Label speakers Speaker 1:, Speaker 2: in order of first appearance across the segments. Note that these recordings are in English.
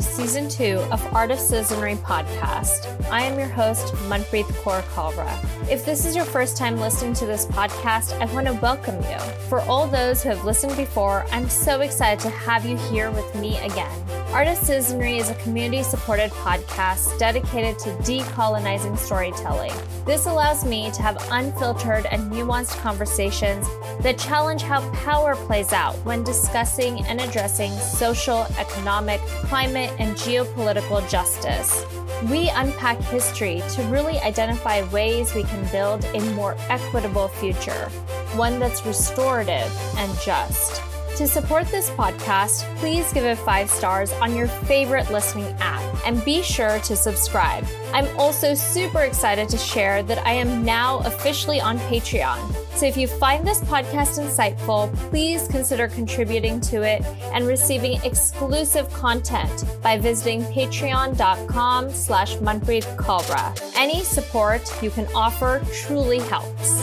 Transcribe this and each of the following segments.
Speaker 1: to Season 2 of Art of Citizenry podcast. I am your host, Manpreet Kaur Kalra. If this is your first time listening to this podcast, I want to welcome you. For all those who have listened before, I'm so excited to have you here with me again. Art of Citizenry is a community-supported podcast dedicated to decolonizing storytelling. This allows me to have unfiltered and nuanced conversations that challenge how power plays out when discussing and addressing social, economic, climate, and geopolitical justice. We unpack history to really identify ways we can build a more equitable future, one that's restorative and just. To support this podcast, please give it 5 stars on your favorite listening app and be sure to subscribe. I'm also super excited to share that I am now officially on Patreon. So if you find this podcast insightful, please consider contributing to it and receiving exclusive content by visiting patreon.com/Manpreet Kaur. Any support you can offer truly helps.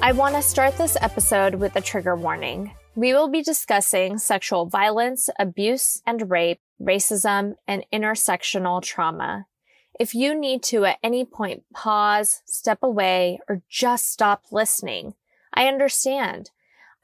Speaker 1: I want to start this episode with a trigger warning. We will be discussing sexual violence, abuse and rape, racism, and intersectional trauma. If you need to at any point pause, step away, or just stop listening, I understand.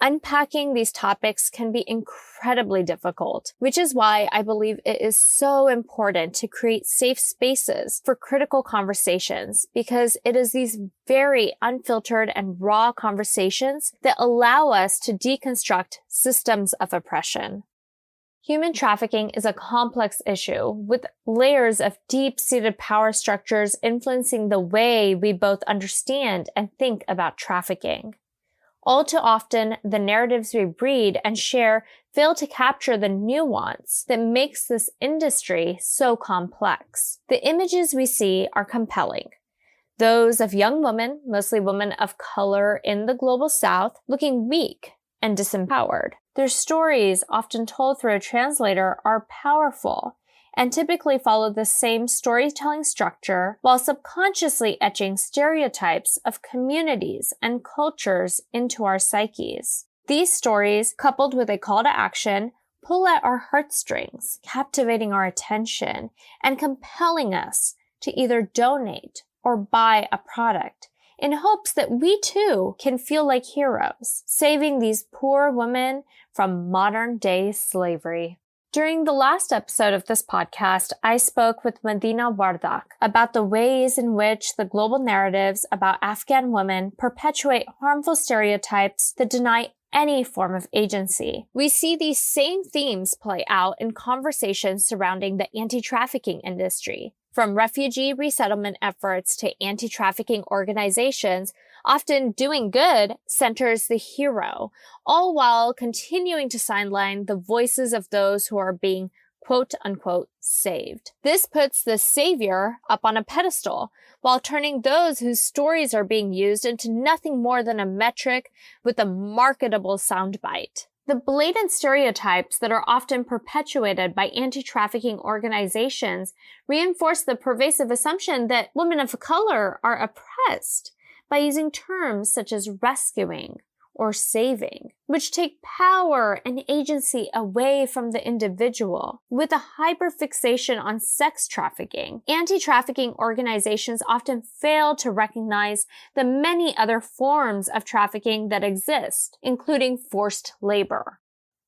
Speaker 1: Unpacking these topics can be incredibly difficult, which is why I believe it is so important to create safe spaces for critical conversations, because it is these very unfiltered and raw conversations that allow us to deconstruct systems of oppression. Human trafficking is a complex issue with layers of deep-seated power structures influencing the way we both understand and think about trafficking. All too often, the narratives we read and share fail to capture the nuance that makes this industry so complex. The images we see are compelling. Those of young women, mostly women of color in the global South, looking weak and disempowered. Their stories, often told through a translator, are powerful and typically follow the same storytelling structure while subconsciously etching stereotypes of communities and cultures into our psyches. These stories, coupled with a call to action, pull at our heartstrings, captivating our attention and compelling us to either donate or buy a product in hopes that we too can feel like heroes, saving these poor women from modern-day slavery. During the last episode of this podcast, I spoke with Madina Wardak about the ways in which the global narratives about Afghan women perpetuate harmful stereotypes that deny any form of agency. We see these same themes play out in conversations surrounding the anti-trafficking industry. From refugee resettlement efforts to anti-trafficking organizations, often doing good centers the hero, all while continuing to sideline the voices of those who are being quote-unquote saved. This puts the savior up on a pedestal, while turning those whose stories are being used into nothing more than a metric with a marketable soundbite. The blatant stereotypes that are often perpetuated by anti-trafficking organizations reinforce the pervasive assumption that women of color are oppressed by using terms such as rescuing or saving, which take power and agency away from the individual. With a hyper-fixation on sex trafficking, anti-trafficking organizations often fail to recognize the many other forms of trafficking that exist, including forced labor.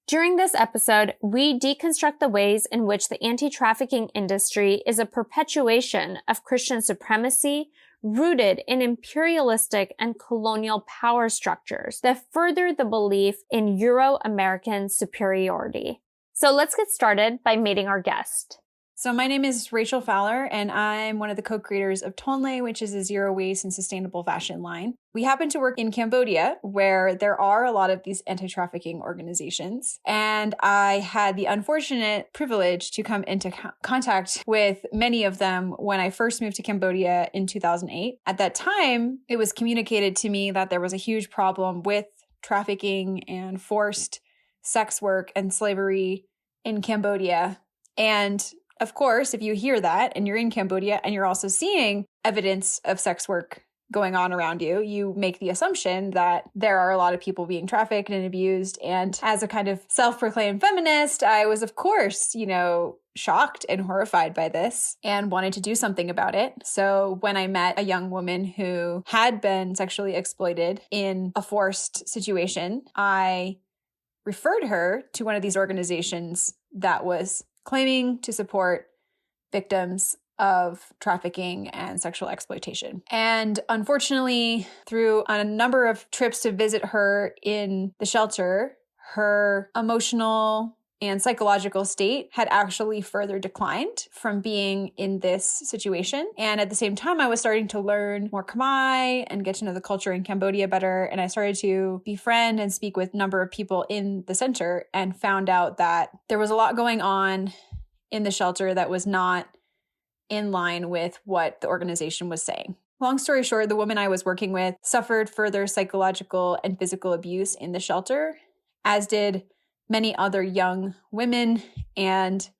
Speaker 1: During this episode, we deconstruct the ways in which the anti-trafficking industry is a perpetuation of Christian supremacy, rooted in imperialistic and colonial power structures that further the belief in Euro-American superiority. So let's get started by meeting our guest.
Speaker 2: So my name is Rachel Fowler, and I'm one of the co-creators of Tonle, which is a zero-waste and sustainable fashion line. We happen to work in Cambodia, where there are a lot of these anti-trafficking organizations. And I had the unfortunate privilege to come into contact with many of them when I first moved to Cambodia in 2008. At that time, it was communicated to me that there was a huge problem with trafficking and forced sex work and slavery in Cambodia. And Of course, if you hear that and you're in Cambodia and you're also seeing evidence of sex work going on around you, you make the assumption that there are a lot of people being trafficked and abused. And as a kind of self-proclaimed feminist, I was, of course, shocked and horrified by this and wanted to do something about it. So when I met a young woman who had been sexually exploited in a forced situation, I referred her to one of these organizations that was claiming to support victims of trafficking and sexual exploitation. And unfortunately, through a number of trips to visit her in the shelter, her emotional and psychological state had actually further declined from being in this situation. And at the same time, I was starting to learn more Khmer and get to know the culture in Cambodia better. And I started to befriend and speak with a number of people in the center and found out that there was a lot going on in the shelter that was not in line with what the organization was saying. Long story short, the woman I was working with suffered further psychological and physical abuse in the shelter, as did many other young women and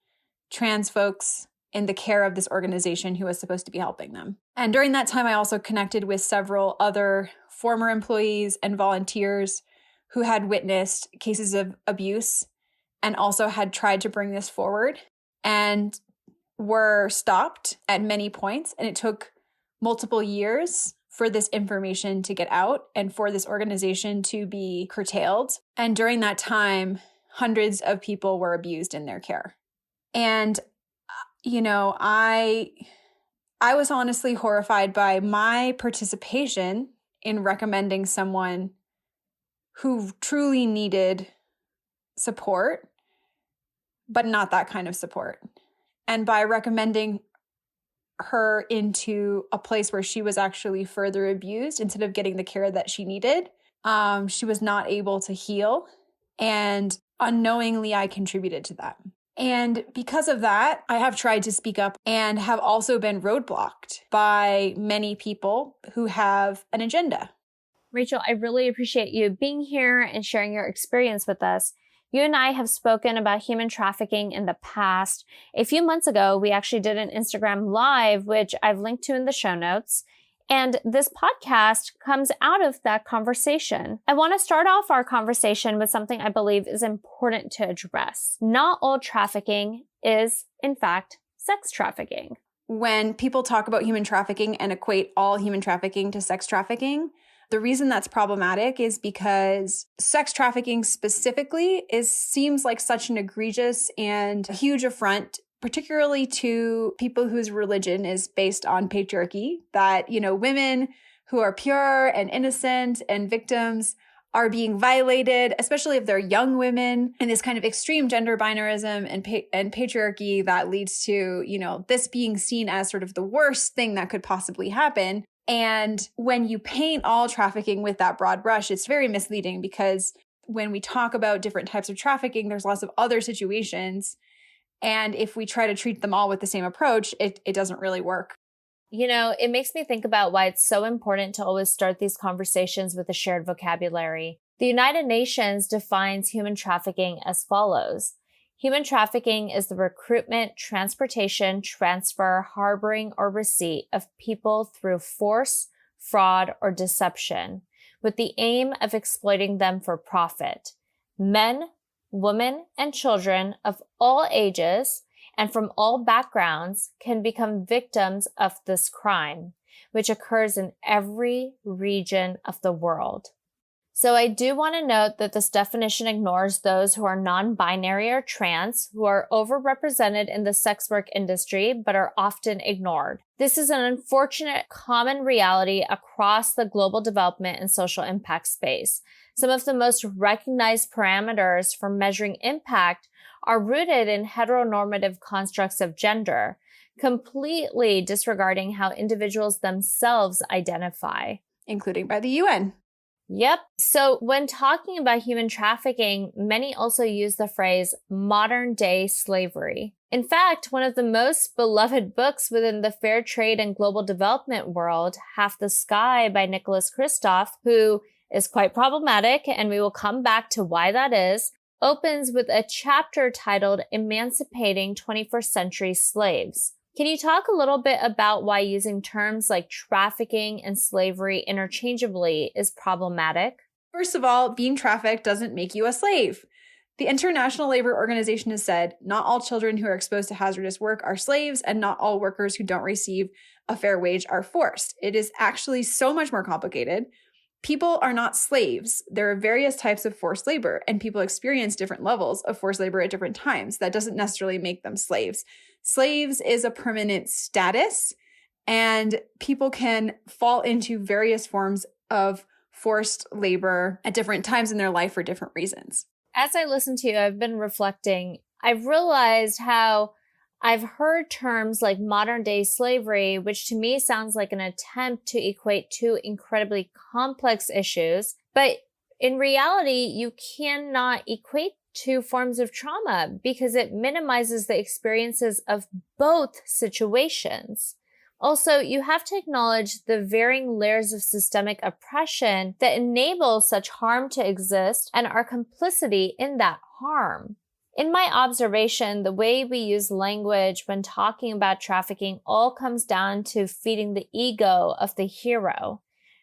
Speaker 2: trans folks in the care of this organization who was supposed to be helping them. And during that time, I also connected with several other former employees and volunteers who had witnessed cases of abuse and also had tried to bring this forward and were stopped at many points. And it took multiple years for this information to get out and for this organization to be curtailed. And during that time, hundreds of people were abused in their care. And, I was honestly horrified by my participation in recommending someone who truly needed support, but not that kind of support. And by recommending her into a place where she was actually further abused instead of getting the care that she needed, she was not able to heal. And unknowingly, I contributed to that. And because of that, I have tried to speak up and have also been roadblocked by many people who have an agenda.
Speaker 1: Rachel, I really appreciate you being here and sharing your experience with us. You and I have spoken about human trafficking in the past. A few months ago, we actually did an Instagram Live, which I've linked to in the show notes. And this podcast comes out of that conversation. I want to start off our conversation with something I believe is important to address. Not all trafficking is, in fact, sex trafficking.
Speaker 2: When people talk about human trafficking and equate all human trafficking to sex trafficking, the reason that's problematic is because sex trafficking specifically seems like such an egregious and huge affront, particularly to people whose religion is based on patriarchy, that, women who are pure and innocent and victims are being violated, especially if they're young women, and this kind of extreme gender binarism and patriarchy that leads to, this being seen as sort of the worst thing that could possibly happen. And when you paint all trafficking with that broad brush, it's very misleading because when we talk about different types of trafficking, there's lots of other situations. And if we try to treat them all with the same approach, it doesn't really work.
Speaker 1: It makes me think about why it's so important to always start these conversations with a shared vocabulary. The United Nations defines human trafficking as follows. Human trafficking is the recruitment, transportation, transfer, harboring, or receipt of people through force, fraud, or deception, with the aim of exploiting them for profit. Men, women, and children of all ages and from all backgrounds can become victims of this crime, which occurs in every region of the world. So I do want to note that this definition ignores those who are non-binary or trans, who are overrepresented in the sex work industry, but are often ignored. This is an unfortunate common reality across the global development and social impact space. Some of the most recognized parameters for measuring impact are rooted in heteronormative constructs of gender, completely disregarding how individuals themselves identify.
Speaker 2: Including by the UN.
Speaker 1: Yep. So when talking about human trafficking, many also use the phrase modern day slavery. In fact, one of the most beloved books within the fair trade and global development world, Half the Sky by Nicholas Kristof, who is quite problematic, and we will come back to why that is, opens with a chapter titled Emancipating 21st Century Slaves. Can you talk a little bit about why using terms like trafficking and slavery interchangeably is problematic?
Speaker 2: First of all, being trafficked doesn't make you a slave. The International Labor Organization has said not all children who are exposed to hazardous work are slaves, and not all workers who don't receive a fair wage are forced. It is actually so much more complicated. People are not slaves. There are various types of forced labor, and people experience different levels of forced labor at different times. That doesn't necessarily make them slaves. Slaves is a permanent status, and people can fall into various forms of forced labor at different times in their life for different reasons.
Speaker 1: As I listen to you, I've been reflecting. I've realized how I've heard terms like modern day slavery, which to me sounds like an attempt to equate two incredibly complex issues. But in reality, you cannot equate two forms of trauma because it minimizes the experiences of both situations. Also, you have to acknowledge the varying layers of systemic oppression that enable such harm to exist and our complicity in that harm. In my observation, the way we use language when talking about trafficking all comes down to feeding the ego of the hero.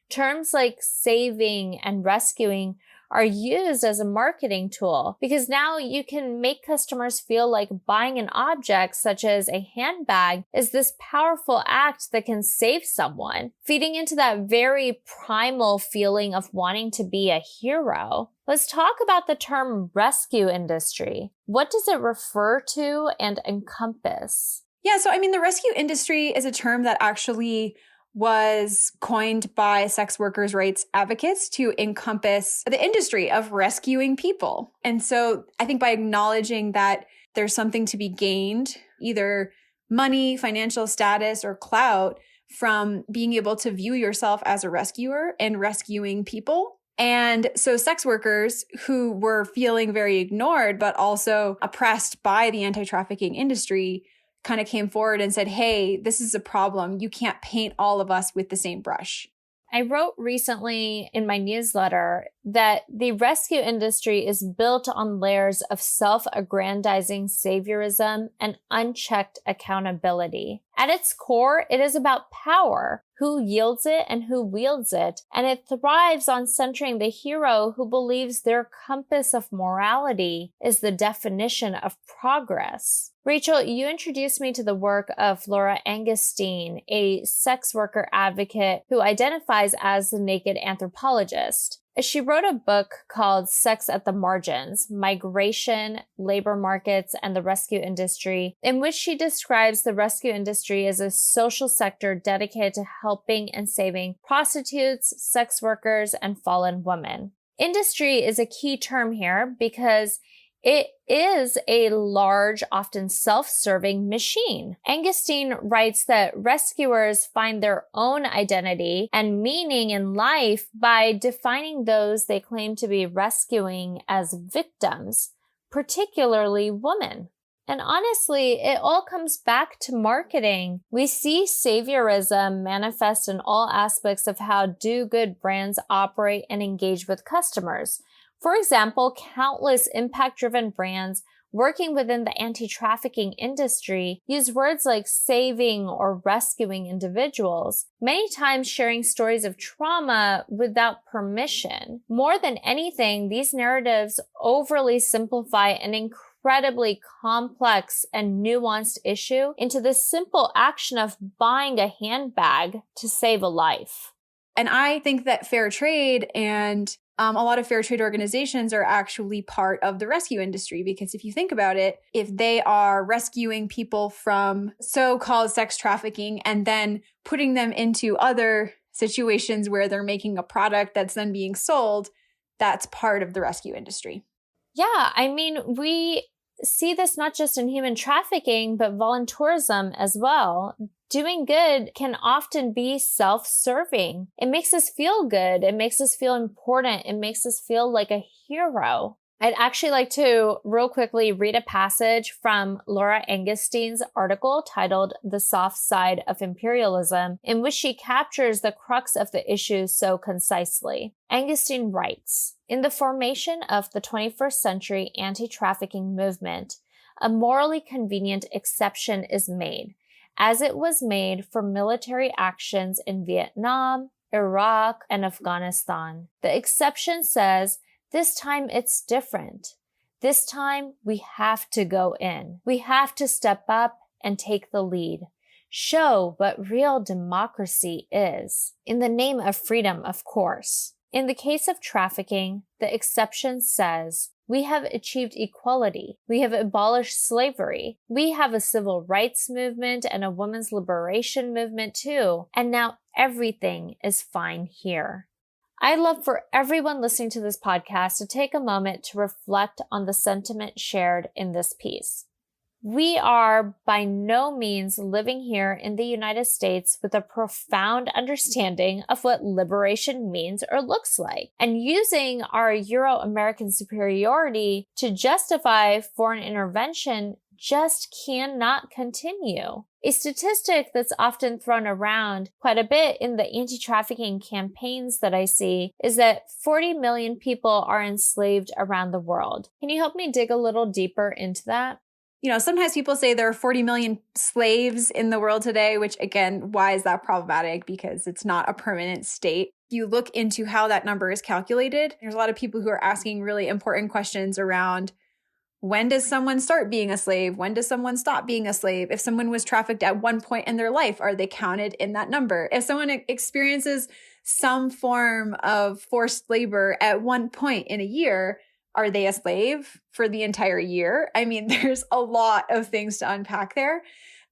Speaker 1: Terms like saving and rescuing are used as a marketing tool because now you can make customers feel like buying an object such as a handbag is this powerful act that can save someone, feeding into that very primal feeling of wanting to be a hero. Let's talk about the term rescue industry. What does it refer to and encompass?
Speaker 2: Yeah, so the rescue industry is a term that actually was coined by sex workers' rights advocates to encompass the industry of rescuing people. And so I think by acknowledging that there's something to be gained, either money, financial status, or clout from being able to view yourself as a rescuer and rescuing people. And so sex workers who were feeling very ignored, but also oppressed by the anti-trafficking industry kind of came forward and said, hey, this is a problem. You can't paint all of us with the same brush.
Speaker 1: I wrote recently in my newsletter that the rescue industry is built on layers of self-aggrandizing saviorism and unchecked accountability. At its core, it is about power, who yields it and who wields it, and it thrives on centering the hero who believes their compass of morality is the definition of progress. Rachel, you introduced me to the work of Laura Angustin, a sex worker advocate who identifies as the naked anthropologist. She wrote a book called Sex at the Margins, Migration, Labor Markets, and the Rescue Industry, in which she describes the rescue industry as a social sector dedicated to helping and saving prostitutes, sex workers, and fallen women. Industry is a key term here because it is a large, often self-serving machine. Angustin writes that rescuers find their own identity and meaning in life by defining those they claim to be rescuing as victims, particularly women. And honestly, it all comes back to marketing. We see saviorism manifest in all aspects of how do-good brands operate and engage with customers. For example, countless impact-driven brands working within the anti-trafficking industry use words like saving or rescuing individuals, many times sharing stories of trauma without permission. More than anything, these narratives overly simplify an incredibly complex and nuanced issue into the simple action of buying a handbag to save a life.
Speaker 2: And I think that fair trade and a lot of fair trade organizations are actually part of the rescue industry, because if you think about it, if they are rescuing people from so-called sex trafficking and then putting them into other situations where they're making a product that's then being sold, that's part of the rescue industry.
Speaker 1: Yeah, we see this not just in human trafficking, but volunteerism as well. Doing good can often be self-serving. It makes us feel good. It makes us feel important. It makes us feel like a hero. I'd actually like to real quickly read a passage from Laura Angustein's article titled The Soft Side of Imperialism, in which she captures the crux of the issue so concisely. Angustein writes, "In the formation of the 21st century anti-trafficking movement, a morally convenient exception is made, as it was made for military actions in Vietnam, Iraq, and Afghanistan. The exception says, this time it's different. This time we have to go in. We have to step up and take the lead. Show what real democracy is. In the name of freedom, of course. In the case of trafficking, the exception says, we have achieved equality. We have abolished slavery. We have a civil rights movement and a women's liberation movement too. And now everything is fine here." I'd love for everyone listening to this podcast to take a moment to reflect on the sentiment shared in this piece. We are by no means living here in the United States with a profound understanding of what liberation means or looks like, and using our Euro-American superiority to justify foreign intervention just cannot continue. A statistic that's often thrown around quite a bit in the anti-trafficking campaigns that I see is that 40 million people are enslaved around the world. Can you help me dig a little deeper into that?
Speaker 2: Sometimes people say there are 40 million slaves in the world today, which again, why is that problematic? Because it's not a permanent state. You look into how that number is calculated. There's a lot of people who are asking really important questions around, when does someone start being a slave? When does someone stop being a slave? If someone was trafficked at one point in their life, are they counted in that number? If someone experiences some form of forced labor at one point in a year, are they a slave for the entire year? I mean, there's a lot of things to unpack there.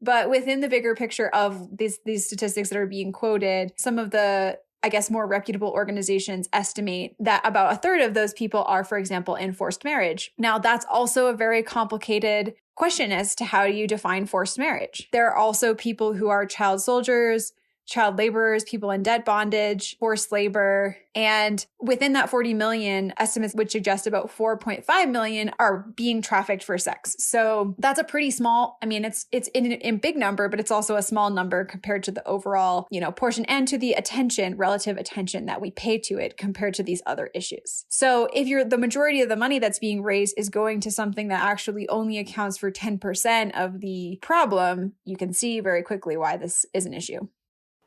Speaker 2: But within the bigger picture of these statistics that are being quoted, some of the, I guess, more reputable organizations estimate that about a third of those people are, for example, in forced marriage. Now, that's also a very complicated question as to how do you define forced marriage. There are also people who are child soldiers, child laborers, people in debt bondage, forced labor. And within that 40 million, estimates would suggest about 4.5 million are being trafficked for sex. So that's a pretty small, it's in big number, but it's also a small number compared to the overall, portion and to the relative attention that we pay to it compared to these other issues. So if the majority of the money that's being raised is going to something that actually only accounts for 10% of the problem, you can see very quickly why this is an issue.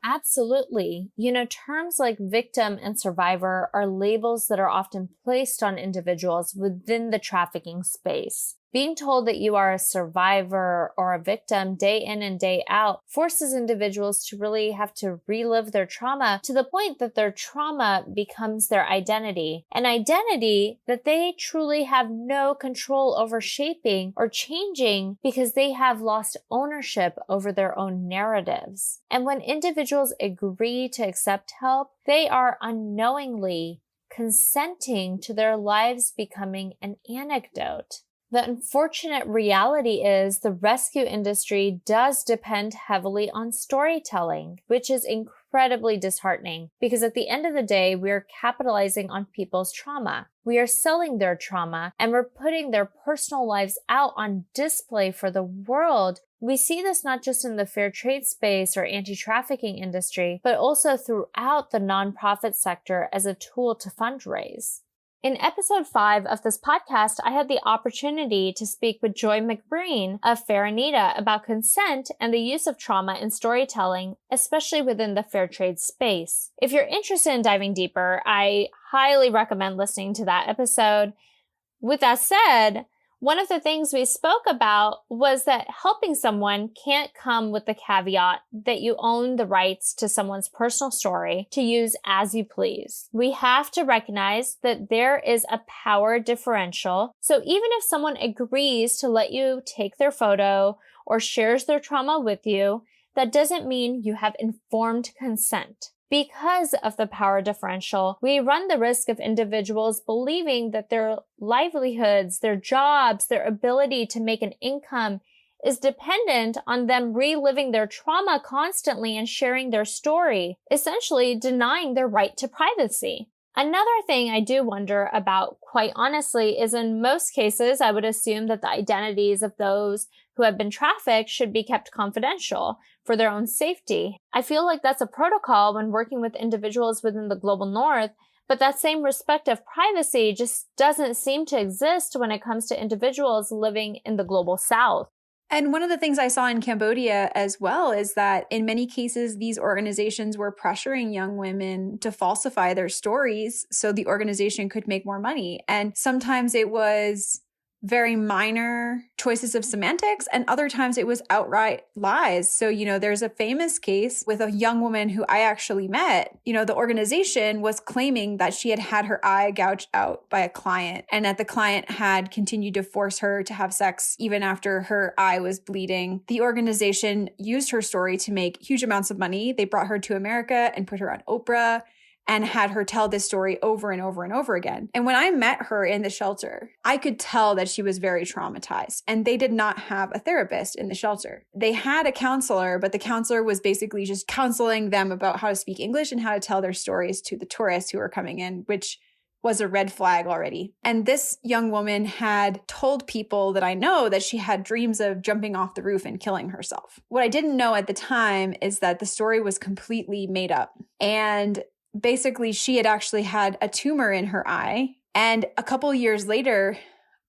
Speaker 1: Absolutely. Terms like victim and survivor are labels that are often placed on individuals within the trafficking space. Being told that you are a survivor or a victim day in and day out forces individuals to really have to relive their trauma to the point that their trauma becomes their identity, an identity that they truly have no control over shaping or changing because they have lost ownership over their own narratives. And when individuals agree to accept help, they are unknowingly consenting to their lives becoming an anecdote. The unfortunate reality is the rescue industry does depend heavily on storytelling, which is incredibly disheartening because at the end of the day, we are capitalizing on people's trauma. We are selling their trauma and we're putting their personal lives out on display for the world. We see this not just in the fair trade space or anti-trafficking industry, but also throughout the nonprofit sector as a tool to fundraise. In episode 5 of this podcast, I had the opportunity to speak with Joy McBreen of Fair Anita about consent and the use of trauma in storytelling, especially within the fair trade space. If you're interested in diving deeper, I highly recommend listening to that episode. With that said, one of the things we spoke about was that helping someone can't come with the caveat that you own the rights to someone's personal story to use as you please. We have to recognize that there is a power differential. So even if someone agrees to let you take their photo or shares their trauma with you, that doesn't mean you have informed consent. Because of the power differential, we run the risk of individuals believing that their livelihoods, their jobs, their ability to make an income is dependent on them reliving their trauma constantly and sharing their story, essentially denying their right to privacy. Another thing I do wonder about, quite honestly, is in most cases, I would assume that the identities of those who have been trafficked should be kept confidential for their own safety. I feel like that's a protocol when working with individuals within the global north, but that same respect of privacy just doesn't seem to exist when it comes to individuals living in the global south.
Speaker 2: And one of the things I saw in Cambodia as well is that in many cases, these organizations were pressuring young women to falsify their stories so the organization could make more money. And sometimes it was very minor choices of semantics, and other times it was outright lies. So, there's a famous case with a young woman who I actually met. The organization was claiming that she had had her eye gouged out by a client and that the client had continued to force her to have sex even after her eye was bleeding. The organization used her story to make huge amounts of money. They brought her to America and put her on Oprah and had her tell this story over and over and over again. And when I met her in the shelter, I could tell that she was very traumatized. And they did not have a therapist in the shelter. They had a counselor, but the counselor was basically just counseling them about how to speak English and how to tell their stories to the tourists who were coming in, which was a red flag already. And this young woman had told people that I know that she had dreams of jumping off the roof and killing herself. What I didn't know at the time is that the story was completely made up. And basically, she had actually had a tumor in her eye. And a couple years later,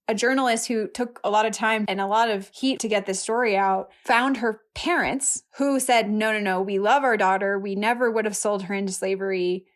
Speaker 2: a journalist who took a lot of time and a lot of heat to get this story out found her parents who said, no, we love our daughter. We never would have sold her into slavery.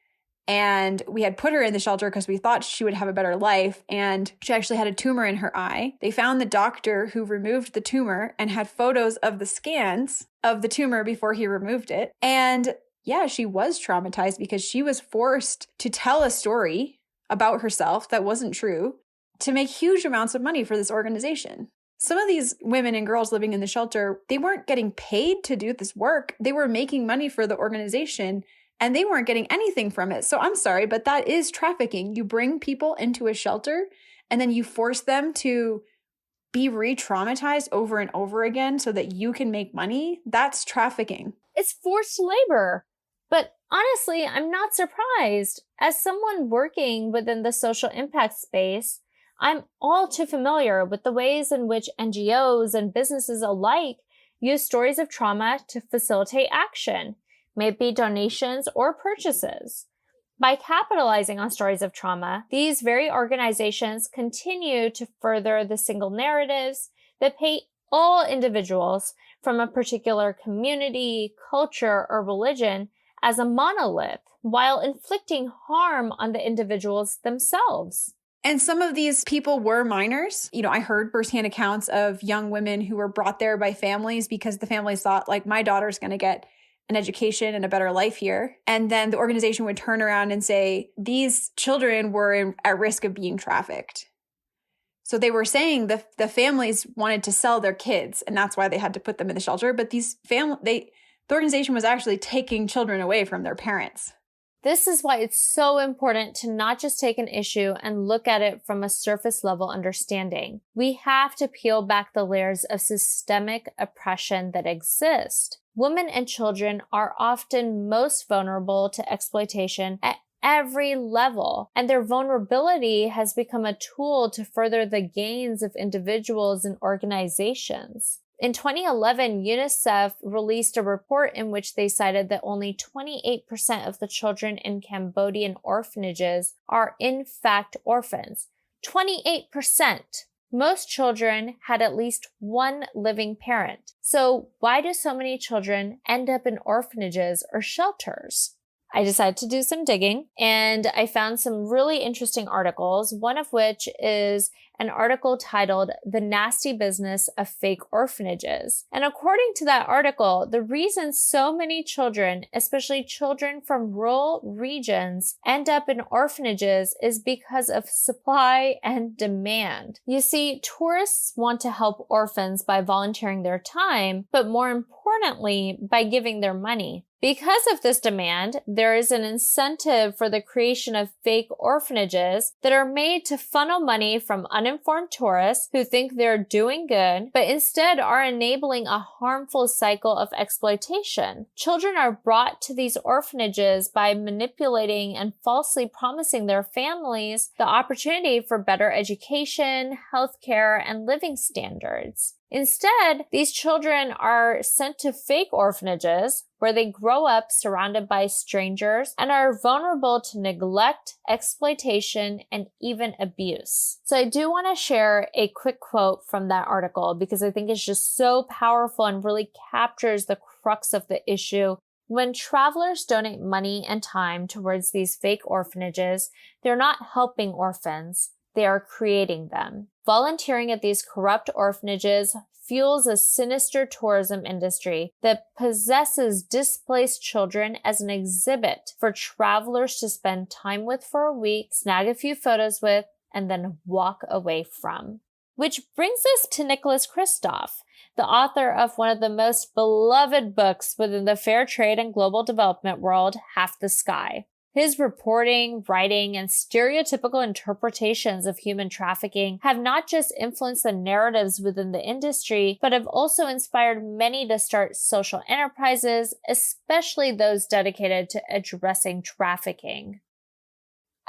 Speaker 2: And we had put her in the shelter because we thought she would have a better life. And she actually had a tumor in her eye. They found the doctor who removed the tumor and had photos of the scans of the tumor before he removed it. And yeah, she was traumatized because she was forced to tell a story about herself that wasn't true to make huge amounts of money for this organization. Some of these women and girls living in the shelter, they weren't getting paid to do this work. They were making money for the organization and they weren't getting anything from it. So I'm sorry, but that is trafficking. You bring people into a shelter and then you force them to be re-traumatized over and over again so that you can make money. That's trafficking.
Speaker 1: It's forced labor. But honestly, I'm not surprised. As someone working within the social impact space, I'm all too familiar with the ways in which NGOs and businesses alike use stories of trauma to facilitate action, may it be donations or purchases. By capitalizing on stories of trauma, these very organizations continue to further the single narratives that paint all individuals from a particular community, culture, or religion as a monolith, while inflicting harm on the individuals themselves.
Speaker 2: And some of these people were minors. I heard firsthand accounts of young women who were brought there by families because the families thought, like, my daughter's going to get an education and a better life here. And then the organization would turn around and say, these children were at risk of being trafficked. So they were saying the families wanted to sell their kids, and that's why they had to put them in the shelter. But the organization was actually taking children away from their parents.
Speaker 1: This is why it's so important to not just take an issue and look at it from a surface level understanding. We have to peel back the layers of systemic oppression that exist. Women and children are often most vulnerable to exploitation at every level, and their vulnerability has become a tool to further the gains of individuals and organizations. In 2011, UNICEF released a report in which they cited that only 28% of the children in Cambodian orphanages are in fact orphans. 28%! Most children had at least one living parent. So why do so many children end up in orphanages or shelters? I decided to do some digging, and I found some really interesting articles, one of which is an article titled "The Nasty Business of Fake Orphanages." And according to that article, the reason so many children, especially children from rural regions, end up in orphanages is because of supply and demand. You see, tourists want to help orphans by volunteering their time, but more importantly, by giving their money. Because of this demand, there is an incentive for the creation of fake orphanages that are made to funnel money from unemployed uninformed tourists who think they're doing good, but instead are enabling a harmful cycle of exploitation. Children are brought to these orphanages by manipulating and falsely promising their families the opportunity for better education, healthcare, and living standards. Instead, these children are sent to fake orphanages where they grow up surrounded by strangers and are vulnerable to neglect, exploitation, and even abuse. So I do want to share a quick quote from that article because I think it's just so powerful and really captures the crux of the issue. When travelers donate money and time towards these fake orphanages, they're not helping orphans. They are creating them. Volunteering at these corrupt orphanages fuels a sinister tourism industry that possesses displaced children as an exhibit for travelers to spend time with for a week, snag a few photos with, and then walk away from. Which brings us to Nicholas Kristof, the author of one of the most beloved books within the fair trade and global development world, Half the Sky. His reporting, writing, and stereotypical interpretations of human trafficking have not just influenced the narratives within the industry, but have also inspired many to start social enterprises, especially those dedicated to addressing trafficking.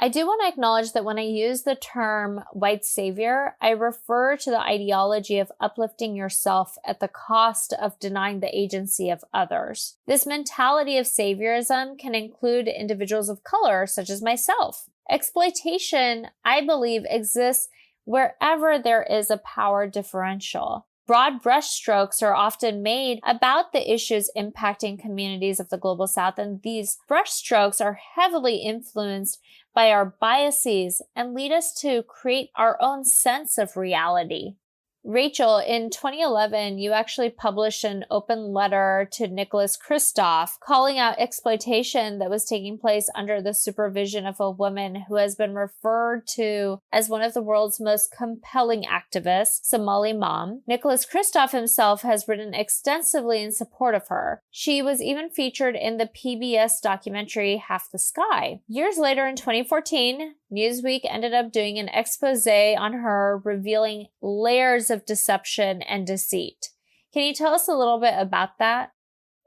Speaker 1: I do want to acknowledge that when I use the term white savior, I refer to the ideology of uplifting yourself at the cost of denying the agency of others. This mentality of saviorism can include individuals of color, such as myself. Exploitation, I believe, exists wherever there is a power differential. Broad brushstrokes are often made about the issues impacting communities of the Global South, and these brushstrokes are heavily influenced by our biases and lead us to create our own sense of reality. Rachel, in 2011, you actually published an open letter to Nicholas Kristof calling out exploitation that was taking place under the supervision of a woman who has been referred to as one of the world's most compelling activists, Somali Mom. Nicholas Kristof himself has written extensively in support of her. She was even featured in the PBS documentary Half the Sky. Years later, in 2014, Newsweek ended up doing an expose on her, revealing layers of deception and deceit. Can you tell us a little bit about that?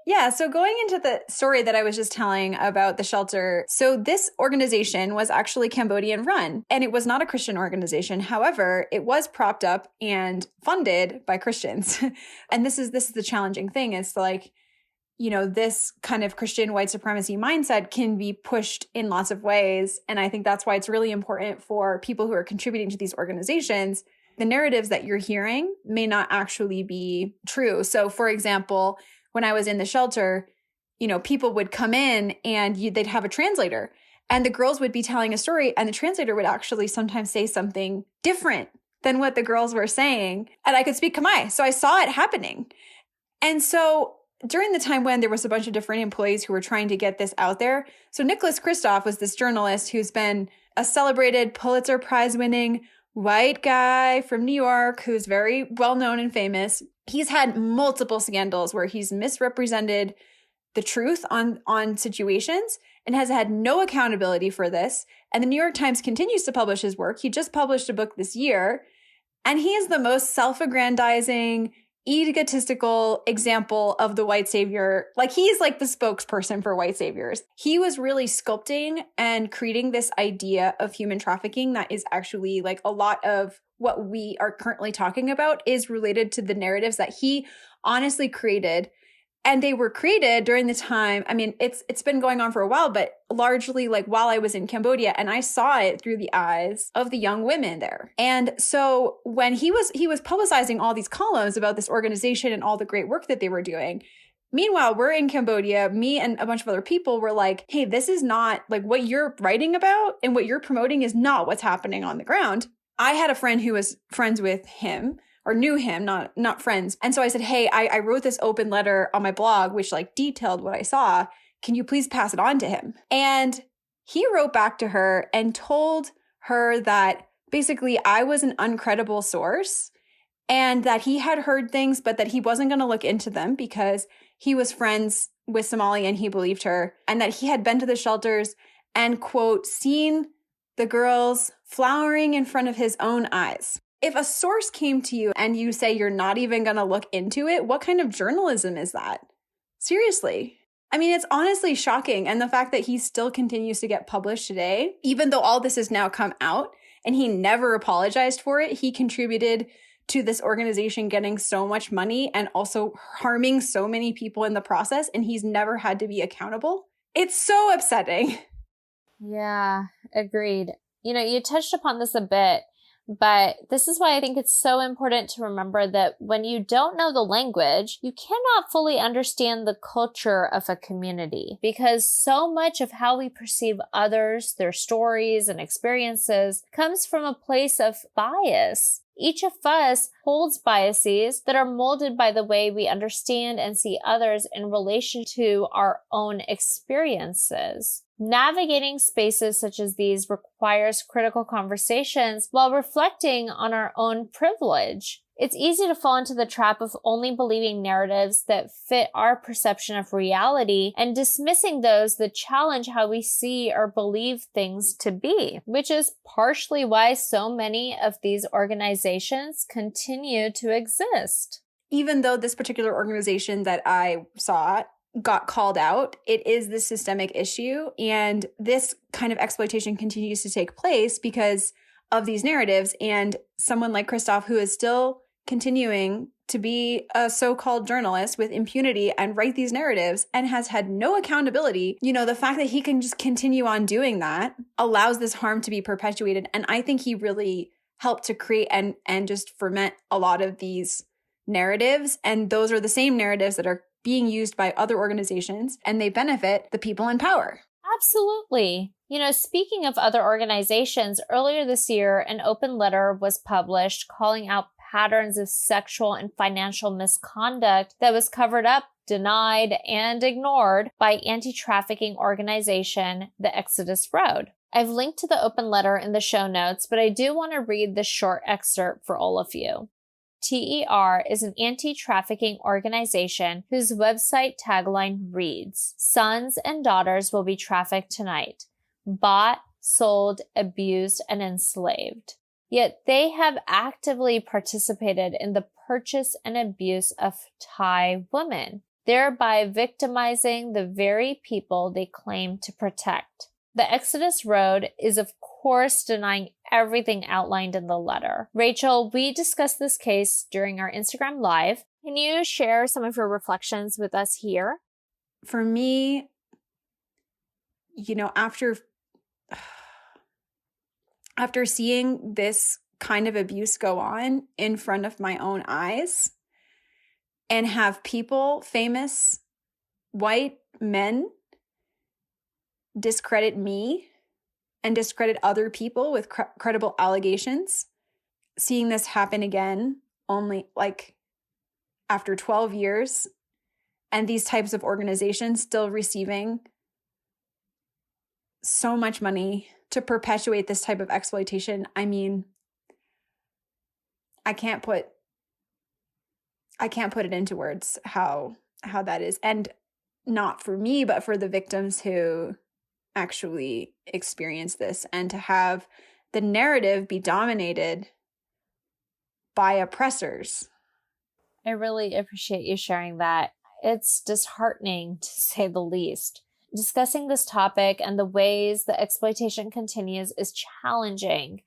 Speaker 2: Yeah, so going into the story that I was just telling about the shelter, so this organization was actually Cambodian run, and it was not a Christian organization. However, it was propped up and funded by Christians. And this is the challenging thing. It's like, you know, this kind of Christian white supremacy mindset can be pushed in lots of ways. And I think that's why it's really important for people who are contributing to these organizations. The narratives that you're hearing may not actually be true. So for example, when I was in the shelter, you know, people would come in and they'd have a translator and the girls would be telling a story and the translator would actually sometimes say something different than what the girls were saying. And I could speak Khmer. So I saw it happening. And so during the time when there was a bunch of different employees who were trying to get this out there. So Nicholas Kristof was this journalist who's been a celebrated Pulitzer Prize winning white guy from New York who's very well known and famous. He's had multiple scandals where he's misrepresented the truth on situations and has had no accountability for this. And the New York Times continues to publish his work. He just published a book this year, and he is the most self-aggrandizing, egotistical example of the white savior. Like, he's like the spokesperson for white saviors. He was really sculpting and creating this idea of human trafficking that is actually like a lot of what we are currently talking about is related to the narratives that he honestly created. And they were created during the time, I mean, it's been going on for a while, but largely like while I was in Cambodia, and I saw it through the eyes of the young women there. And so when he was publicizing all these columns about this organization and all the great work that they were doing, meanwhile, we're in Cambodia, me and a bunch of other people were like, hey, this is not like what you're writing about and what you're promoting is not what's happening on the ground. I had a friend who was friends with him, or knew him, not friends. And so I said, hey, I wrote this open letter on my blog, which like detailed what I saw. Can you please pass it on to him? And he wrote back to her and told her that basically I was an uncredible source and that he had heard things, but that he wasn't going to look into them because he was friends with Somali and he believed her, and that he had been to the shelters and, quote, seen the girls flowering in front of his own eyes. If a source came to you and you say you're not even going to look into it, what kind of journalism is that? Seriously. I mean, it's honestly shocking. And the fact that he still continues to get published today, even though all this has now come out and he never apologized for it, he contributed to this organization getting so much money and also harming so many people in the process, and he's never had to be accountable. It's so upsetting.
Speaker 1: Yeah, agreed. You touched upon this a bit, but this is why I think it's so important to remember that when you don't know the language, you cannot fully understand the culture of a community, because so much of how we perceive others, their stories and experiences comes from a place of bias. Each of us holds biases that are molded by the way we understand and see others in relation to our own experiences. Navigating spaces such as these requires critical conversations while reflecting on our own privilege. It's easy to fall into the trap of only believing narratives that fit our perception of reality and dismissing those that challenge how we see or believe things to be, which is partially why so many of these organizations continue to exist.
Speaker 2: Even though this particular organization that I saw got called out, it is this systemic issue, and this kind of exploitation continues to take place because of these narratives. And someone like Christoph, who is still continuing to be a so-called journalist with impunity and write these narratives and has had no accountability, the fact that he can just continue on doing that allows this harm to be perpetuated. And I think he really helped to create and just ferment a lot of these narratives. And those are the same narratives that are being used by other organizations, and they benefit the people in power.
Speaker 1: Absolutely. Speaking of other organizations, earlier this year, an open letter was published calling out patterns of sexual and financial misconduct that was covered up, denied, and ignored by anti-trafficking organization, the Exodus Road. I've linked to the open letter in the show notes, but I do want to read this short excerpt for all of you. TER is an anti-trafficking organization whose website tagline reads, "Sons and daughters will be trafficked tonight, bought, sold, abused, and enslaved." Yet they have actively participated in the purchase and abuse of Thai women, thereby victimizing the very people they claim to protect. The Exodus Road is, of course, denying everything outlined in the letter. Rachel, we discussed this case during our Instagram Live. Can you share some of your reflections with us here?
Speaker 2: For me, after seeing this kind of abuse go on in front of my own eyes and have people, famous white men, discredit me and discredit other people with credible allegations, seeing this happen again only after 12 years, and these types of organizations still receiving so much money to perpetuate this type of exploitation. I mean, I can't put it into words how that is. And not for me, but for the victims who actually experience this, and to have the narrative be dominated by oppressors.
Speaker 1: I really appreciate you sharing that. It's disheartening, to say the least. Discussing this topic and the ways the exploitation continues is challenging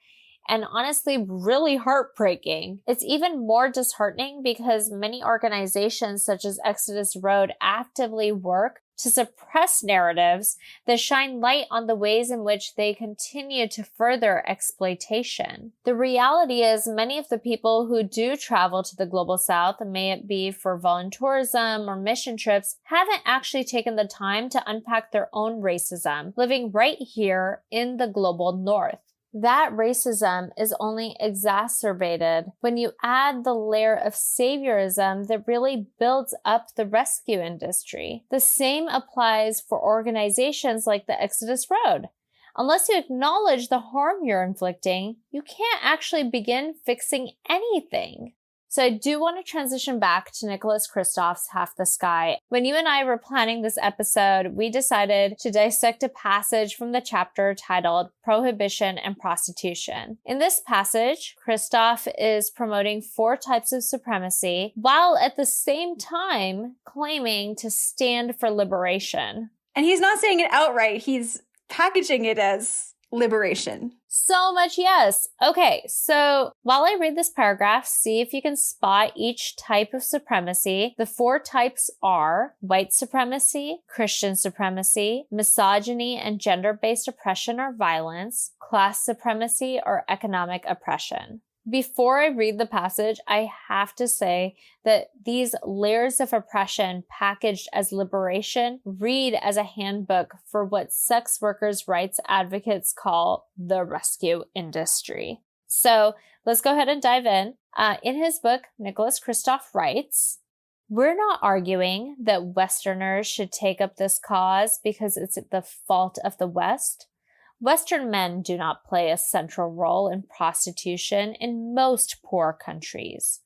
Speaker 1: and honestly really heartbreaking. It's even more disheartening because many organizations such as Exodus Road actively work to suppress narratives that shine light on the ways in which they continue to further exploitation. The reality is many of the people who do travel to the Global South, may it be for volunteerism or mission trips, haven't actually taken the time to unpack their own racism, living right here in the Global North. That racism is only exacerbated when you add the layer of saviorism that really builds up the rescue industry. The same applies for organizations like the Exodus Road. Unless you acknowledge the harm you're inflicting, you can't actually begin fixing anything. So I do want to transition back to Nicholas Kristof's Half the Sky. When you and I were planning this episode, we decided to dissect a passage from the chapter titled Prohibition and Prostitution. In this passage, Kristof is promoting 4 types of supremacy while at the same time claiming to stand for liberation.
Speaker 2: And he's not saying it outright. He's packaging it as liberation.
Speaker 1: So much yes. Okay, so while I read this paragraph, see if you can spot each type of supremacy. The 4 types are white supremacy, Christian supremacy, misogyny and gender-based oppression or violence, class supremacy or economic oppression. Before I read the passage, I have to say that these layers of oppression packaged as liberation read as a handbook for what sex workers' rights advocates call the rescue industry. So let's go ahead and dive in. In his book, Nicholas Kristof writes, "We're not arguing that Westerners should take up this cause because it's the fault of the West. Western men do not play a central role in prostitution in most poor countries.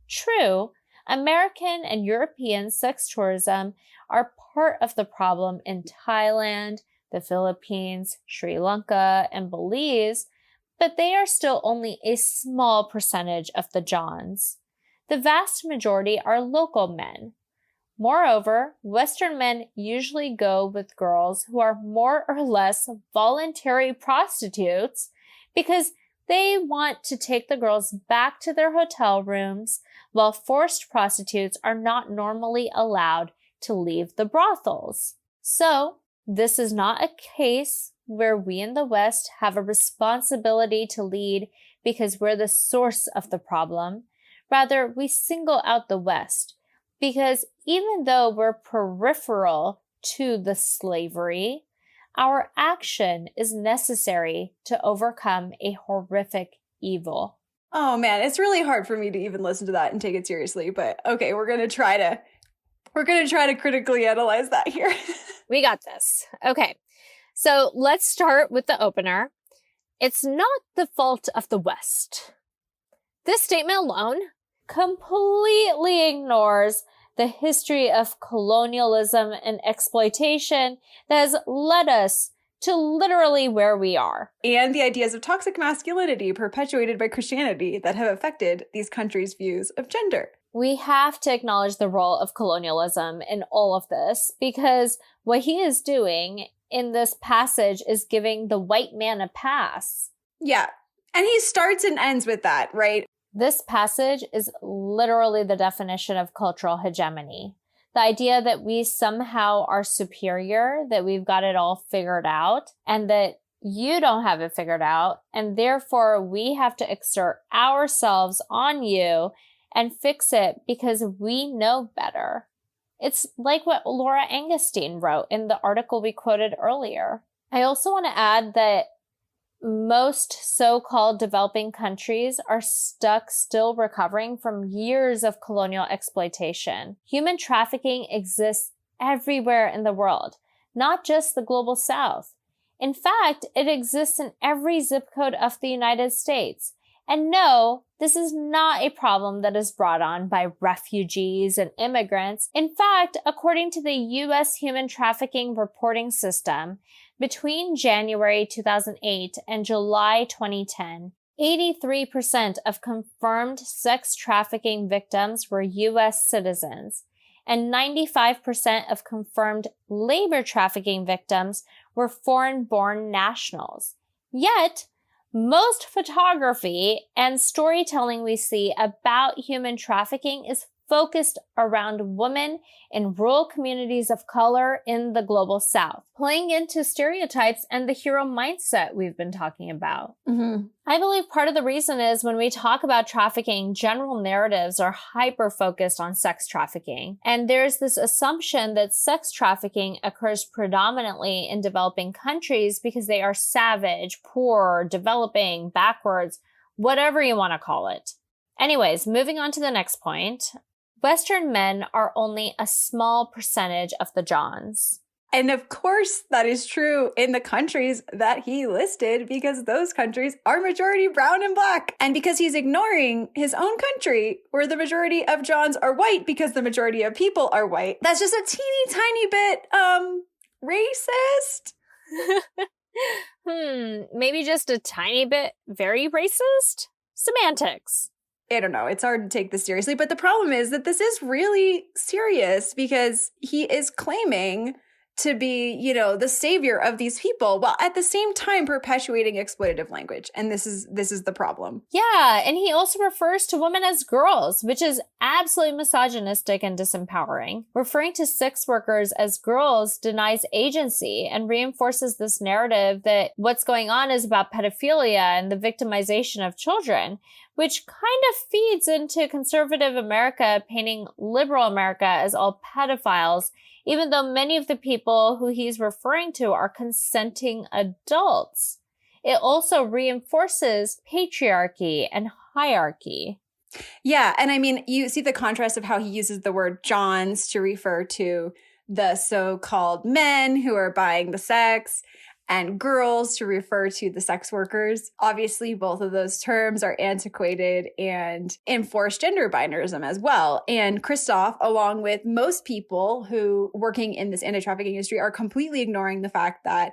Speaker 1: True, American and European sex tourism are part of the problem in Thailand, the Philippines, Sri Lanka, and Belize, but they are still only a small percentage of the Johns. The vast majority are local men. Moreover, Western men usually go with girls who are more or less voluntary prostitutes because they want to take the girls back to their hotel rooms, while forced prostitutes are not normally allowed to leave the brothels. So, this is not a case where we in the West have a responsibility to lead because we're the source of the problem. Rather, we single out the West because even though we're peripheral to the slavery, our action is necessary to overcome a horrific evil."
Speaker 2: Oh man, it's really hard for me to even listen to that and take it seriously, but okay, we're going to try to critically analyze that here.
Speaker 1: We got this. Okay. So let's start with the opener. It's not the fault of the West. This statement alone completely ignores the history of colonialism and exploitation that has led us to literally where we are.
Speaker 2: And the ideas of toxic masculinity perpetuated by Christianity that have affected these countries' views of gender.
Speaker 1: We have to acknowledge the role of colonialism in all of this because what he is doing in this passage is giving the white man a pass.
Speaker 2: Yeah. And he starts and ends with that, right?
Speaker 1: This passage is literally the definition of cultural hegemony. The idea that we somehow are superior, that we've got it all figured out, and that you don't have it figured out, and therefore we have to exert ourselves on you and fix it because we know better. It's like what Laura Angustin wrote in the article we quoted earlier. I also want to add that most so-called developing countries are stuck still recovering from years of colonial exploitation. Human trafficking exists everywhere in the world, not just the global South. In fact, it exists in every zip code of the United States. And no, this is not a problem that is brought on by refugees and immigrants. In fact, according to the U.S. Human Trafficking Reporting System, between January 2008 and July 2010, 83% of confirmed sex trafficking victims were U.S. citizens, and 95% of confirmed labor trafficking victims were foreign-born nationals. Yet, most photography and storytelling we see about human trafficking is focused around women in rural communities of color in the global South, playing into stereotypes and the hero mindset we've been talking about.
Speaker 2: Mm-hmm.
Speaker 1: I believe part of the reason is when we talk about trafficking, general narratives are hyper-focused on sex trafficking. And there's this assumption that sex trafficking occurs predominantly in developing countries because they are savage, poor, developing, backwards, whatever you want to call it. Anyways, moving on to the next point. Western men are only a small percentage of the Johns.
Speaker 2: And of course, that is true in the countries that he listed because those countries are majority brown and black. And because he's ignoring his own country where the majority of Johns are white because the majority of people are white. That's just a teeny tiny bit racist.
Speaker 1: Maybe just a tiny bit very racist? Semantics.
Speaker 2: I don't know. It's hard to take this seriously. But the problem is that this is really serious because he is claiming to be, you know, the savior of these people while at the same time perpetuating exploitative language. And this is the problem.
Speaker 1: Yeah, and he also refers to women as girls, which is absolutely misogynistic and disempowering. Referring to sex workers as girls denies agency and reinforces this narrative that what's going on is about pedophilia and the victimization of children, which kind of feeds into conservative America painting liberal America as all pedophiles, even though many of the people who he's referring to are consenting adults. It also reinforces patriarchy and hierarchy.
Speaker 2: Yeah, and I mean, you see the contrast of how he uses the word Johns to refer to the so-called men who are buying the sex, and girls to refer to the sex workers. Obviously, both of those terms are antiquated and enforce gender binarism as well. And Christoph, along with most people who working in this anti-trafficking industry, are completely ignoring the fact that,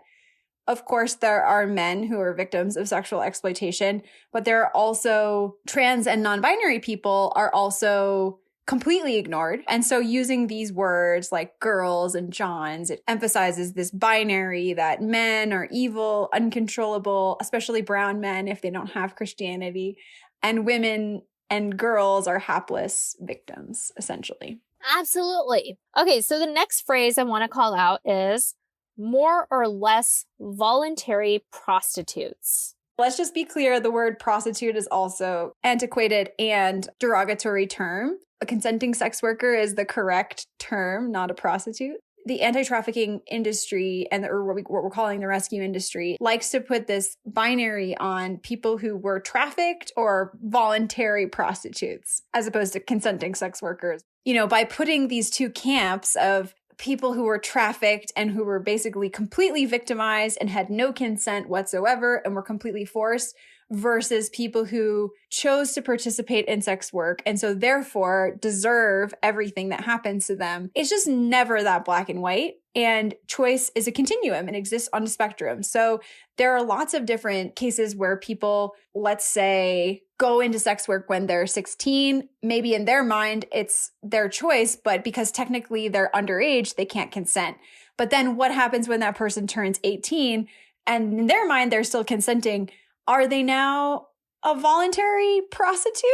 Speaker 2: of course, there are men who are victims of sexual exploitation, but there are also trans and non-binary people are also completely ignored. And so using these words like girls and Johns, it emphasizes this binary that men are evil, uncontrollable, especially brown men if they don't have Christianity, and women and girls are hapless victims, essentially.
Speaker 1: Absolutely. Okay, so the next phrase I want to call out is more or less voluntary prostitutes.
Speaker 2: Let's just be clear, the word prostitute is also antiquated and derogatory term. A consenting sex worker is the correct term, not a prostitute. The anti-trafficking industry or what we're calling the rescue industry likes to put this binary on people who were trafficked or voluntary prostitutes as opposed to consenting sex workers. You know, by putting these two camps of people who were trafficked and who were basically completely victimized and had no consent whatsoever and were completely forced versus people who chose to participate in sex work and so therefore deserve everything that happens to them. It's just never that black and white. And choice is a continuum and exists on a spectrum. So there are lots of different cases where people, let's say, go into sex work when they're 16. Maybe in their mind, it's their choice, but because technically they're underage, they can't consent. But then what happens when that person turns 18 and in their mind, they're still consenting? Are they now a voluntary prostitute?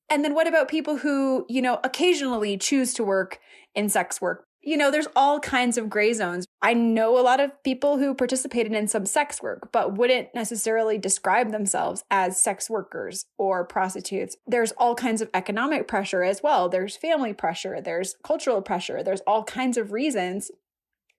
Speaker 2: And then what about people who, you know, occasionally choose to work in sex work? You know, there's all kinds of gray zones. I know a lot of people who participated in some sex work, but wouldn't necessarily describe themselves as sex workers or prostitutes. There's all kinds of economic pressure as well. There's family pressure. There's cultural pressure. There's all kinds of reasons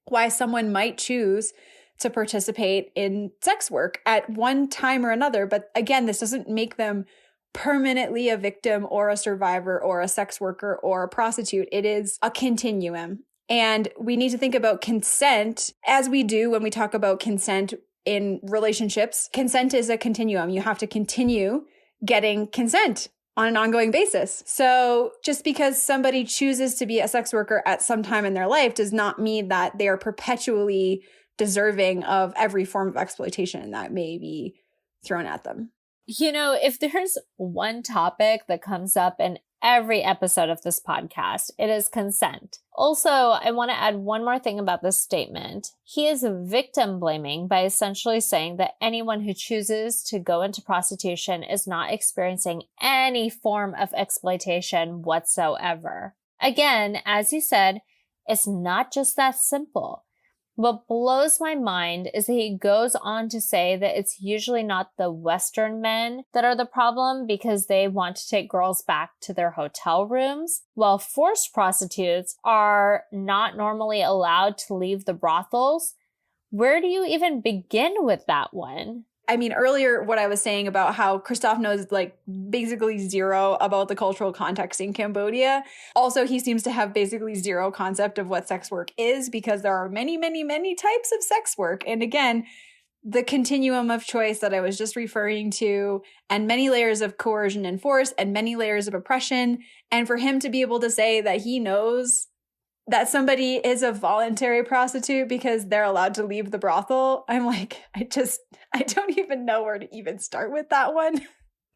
Speaker 2: why someone might choose to participate in sex work at one time or another. But again, this doesn't make them permanently a victim or a survivor or a sex worker or a prostitute. It is a continuum. And we need to think about consent as we do when we talk about consent in relationships. Consent is a continuum. You have to continue getting consent on an ongoing basis. So just because somebody chooses to be a sex worker at some time in their life does not mean that they are perpetually deserving of every form of exploitation that may be thrown at them.
Speaker 1: You know, if there's one topic that comes up in every episode of this podcast, it is consent. Also, I want to add one more thing about this statement. He is victim blaming by essentially saying that anyone who chooses to go into prostitution is not experiencing any form of exploitation whatsoever. Again, as you said, it's not just that simple. What blows my mind is that he goes on to say that it's usually not the Western men that are the problem because they want to take girls back to their hotel rooms, while forced prostitutes are not normally allowed to leave the brothels. Where do you even begin with that one?
Speaker 2: I mean, earlier what I was saying about how Christoph knows like basically zero about the cultural context in Cambodia. Also, he seems to have basically zero concept of what sex work is, because there are many, many, many types of sex work. And again, the continuum of choice that I was just referring to, and many layers of coercion and force, and many layers of oppression. And for him to be able to say that he knows that somebody is a voluntary prostitute because they're allowed to leave the brothel, I'm like, I don't even know where to even start with that one.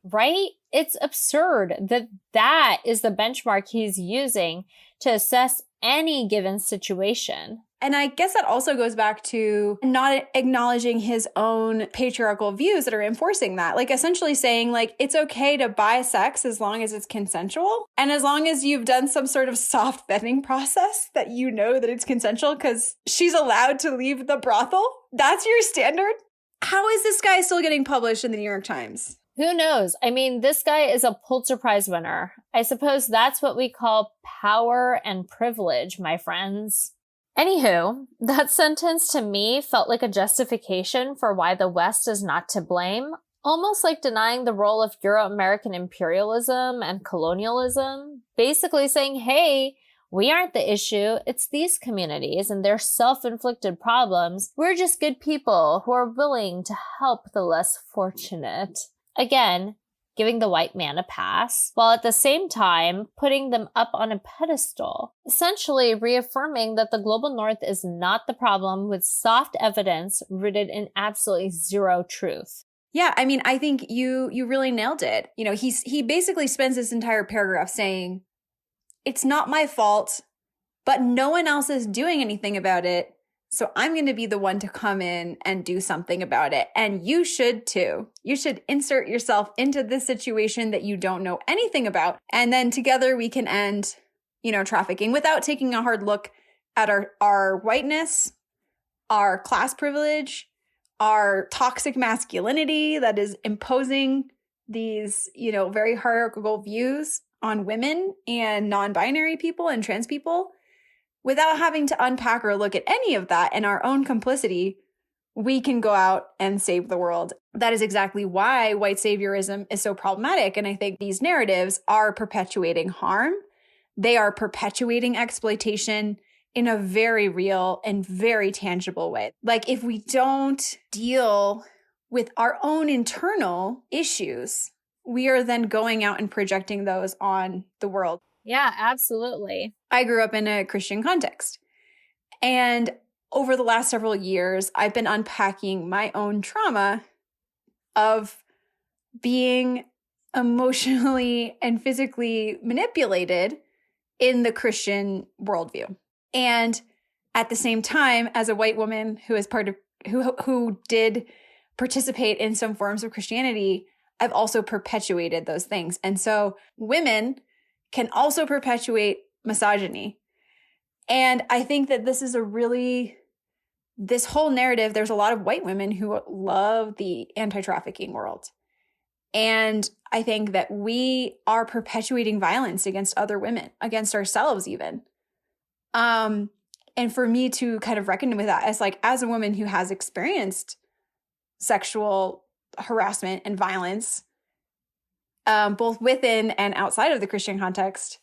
Speaker 1: Right? It's absurd that that is the benchmark he's using to assess any given situation.
Speaker 2: And I guess that also goes back to not acknowledging his own patriarchal views that are enforcing that. Like essentially saying like, it's okay to buy sex as long as it's consensual. And as long as you've done some sort of soft vetting process that you know that it's consensual because she's allowed to leave the brothel. That's your standard. How is this guy still getting published in the New York Times?
Speaker 1: Who knows? I mean, this guy is a Pulitzer Prize winner. I suppose that's what we call power and privilege, my friends. Anywho, that sentence to me felt like a justification for why the West is not to blame, almost like denying the role of Euro-American imperialism and colonialism, basically saying, hey, we aren't the issue, it's these communities and their self-inflicted problems. We're just good people who are willing to help the less fortunate. Again, giving the white man a pass, while at the same time putting them up on a pedestal, essentially reaffirming that the global north is not the problem with soft evidence rooted in absolutely zero truth.
Speaker 2: Yeah, I mean, I think you really nailed it. You know, he basically spends this entire paragraph saying, it's not my fault, but no one else is doing anything about it. So I'm going to be the one to come in and do something about it. And you should too. You should insert yourself into this situation that you don't know anything about. And then together we can end, trafficking without taking a hard look at our whiteness, our class privilege, our toxic masculinity that is imposing these, very hierarchical views on women and non-binary people and trans people. Without having to unpack or look at any of that and our own complicity, we can go out and save the world. That is exactly why white saviorism is so problematic. And I think these narratives are perpetuating harm. They are perpetuating exploitation in a very real and very tangible way. Like if we don't deal with our own internal issues, we are then going out and projecting those on the world.
Speaker 1: Yeah, absolutely.
Speaker 2: I grew up in a Christian context. And over the last several years, I've been unpacking my own trauma of being emotionally and physically manipulated in the Christian worldview. And at the same time, as a white woman who is who did participate in some forms of Christianity, I've also perpetuated those things. And so women can also perpetuate misogyny. And I think that this is this whole narrative, there's a lot of white women who love the anti-trafficking world. And I think that we are perpetuating violence against other women, against ourselves even. And for me to kind of reckon with that as a woman who has experienced sexual harassment and violence, both within and outside of the Christian context,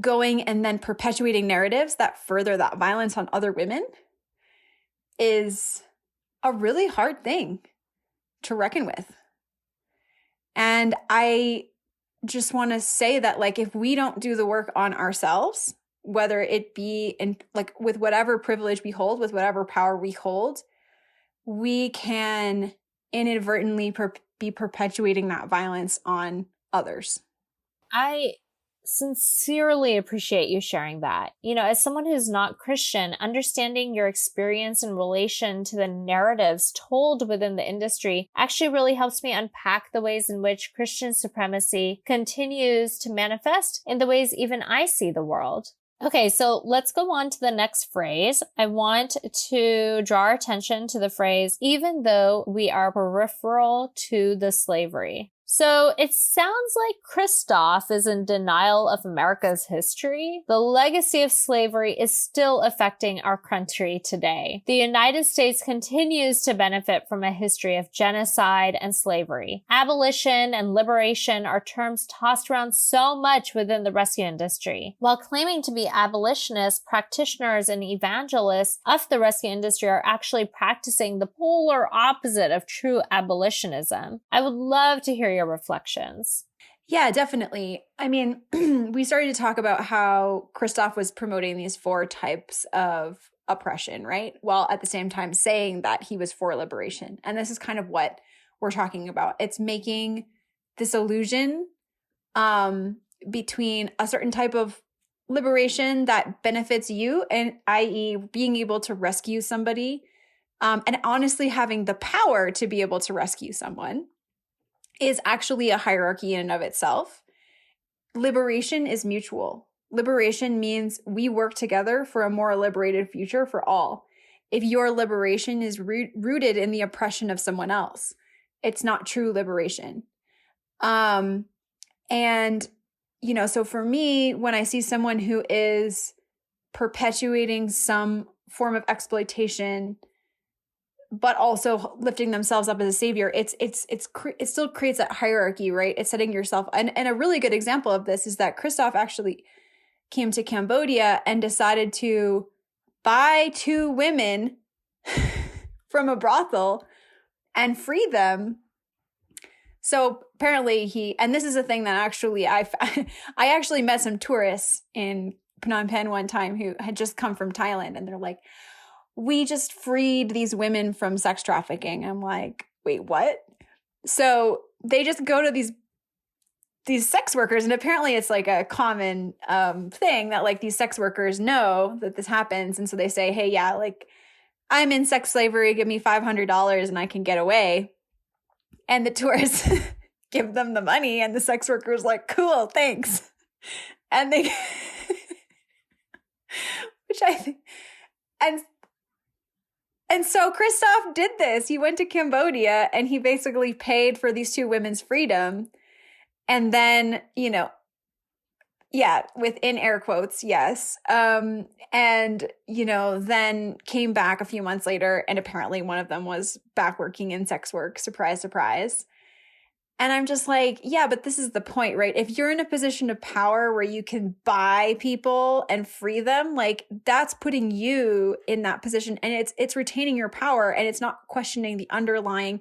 Speaker 2: going and then perpetuating narratives that further that violence on other women is a really hard thing to reckon with. And I just want to say that, if we don't do the work on ourselves, whether it be with whatever privilege we hold, with whatever power we hold, we can inadvertently be perpetuating that violence on others.
Speaker 1: I sincerely appreciate you sharing that. As someone who's not Christian, understanding your experience in relation to the narratives told within the industry actually really helps me unpack the ways in which Christian supremacy continues to manifest in the ways even I see the world. Okay, so let's go on to the next phrase. I want to draw our attention to the phrase, even though we are peripheral to the slavery. So it sounds like Christoph is in denial of America's history. The legacy of slavery is still affecting our country today. The United States continues to benefit from a history of genocide and slavery. Abolition and liberation are terms tossed around so much within the rescue industry. While claiming to be abolitionists, practitioners and evangelists of the rescue industry are actually practicing the polar opposite of true abolitionism. I would love to hear your reflections.
Speaker 2: Yeah, definitely. I mean, we started to talk about how Christoph was promoting these 4 types of oppression, right? While at the same time saying that he was for liberation. And this is kind of what we're talking about. It's making this illusion between a certain type of liberation that benefits you, and i.e. being able to rescue somebody, and honestly having the power to be able to rescue someone, is actually a hierarchy in and of itself. Liberation is mutual. Liberation means we work together for a more liberated future for all. If your liberation is rooted in the oppression of someone else, it's not true liberation. And, so for me, when I see someone who is perpetuating some form of exploitation, but also lifting themselves up as a savior, it still creates that hierarchy, right? It's setting yourself, and a really good example of this is that Christoph actually came to Cambodia and decided to buy 2 women from a brothel and free them. So apparently and this is a thing that actually I actually met some tourists in Phnom Penh one time who had just come from Thailand, and they're like, we just freed these women from sex trafficking. I'm like, wait, what? So they just go to these sex workers, and apparently it's like a common thing that like these sex workers know that this happens. And so they say, hey, yeah, like I'm in sex slavery, give me $500 and I can get away. And the tourists give them the money, and the sex worker's like, cool, thanks. And they, which I think, and so Christoph did this. He went to Cambodia and he basically paid for these 2 women's freedom. And then, within air quotes, yes. And, then came back a few months later, and apparently one of them was back working in sex work. Surprise, surprise. And I'm just like, yeah, but this is the point, right? If you're in a position of power where you can buy people and free them, like that's putting you in that position, and it's retaining your power, and it's not questioning the underlying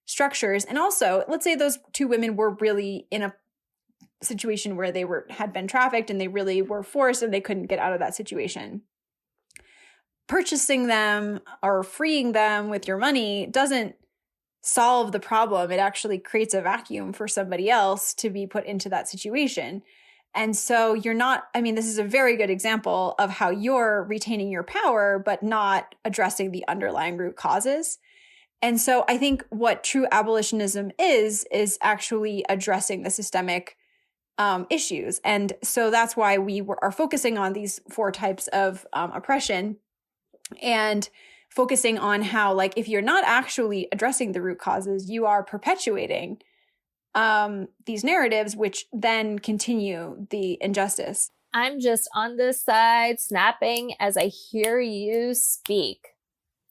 Speaker 2: structures. And also, let's say those 2 women were really in a situation where they had been trafficked and they really were forced and they couldn't get out of that situation. Purchasing them or freeing them with your money doesn't solve the problem. It actually creates a vacuum for somebody else to be put into that situation. And so this is a very good example of how you're retaining your power, but not addressing the underlying root causes. And so I think what true abolitionism is actually addressing the systemic issues. And so that's why we are focusing on these 4 types of oppression, and focusing on how, like, if you're not actually addressing the root causes, you are perpetuating these narratives, which then continue the injustice.
Speaker 1: I'm just on this side snapping as I hear you speak.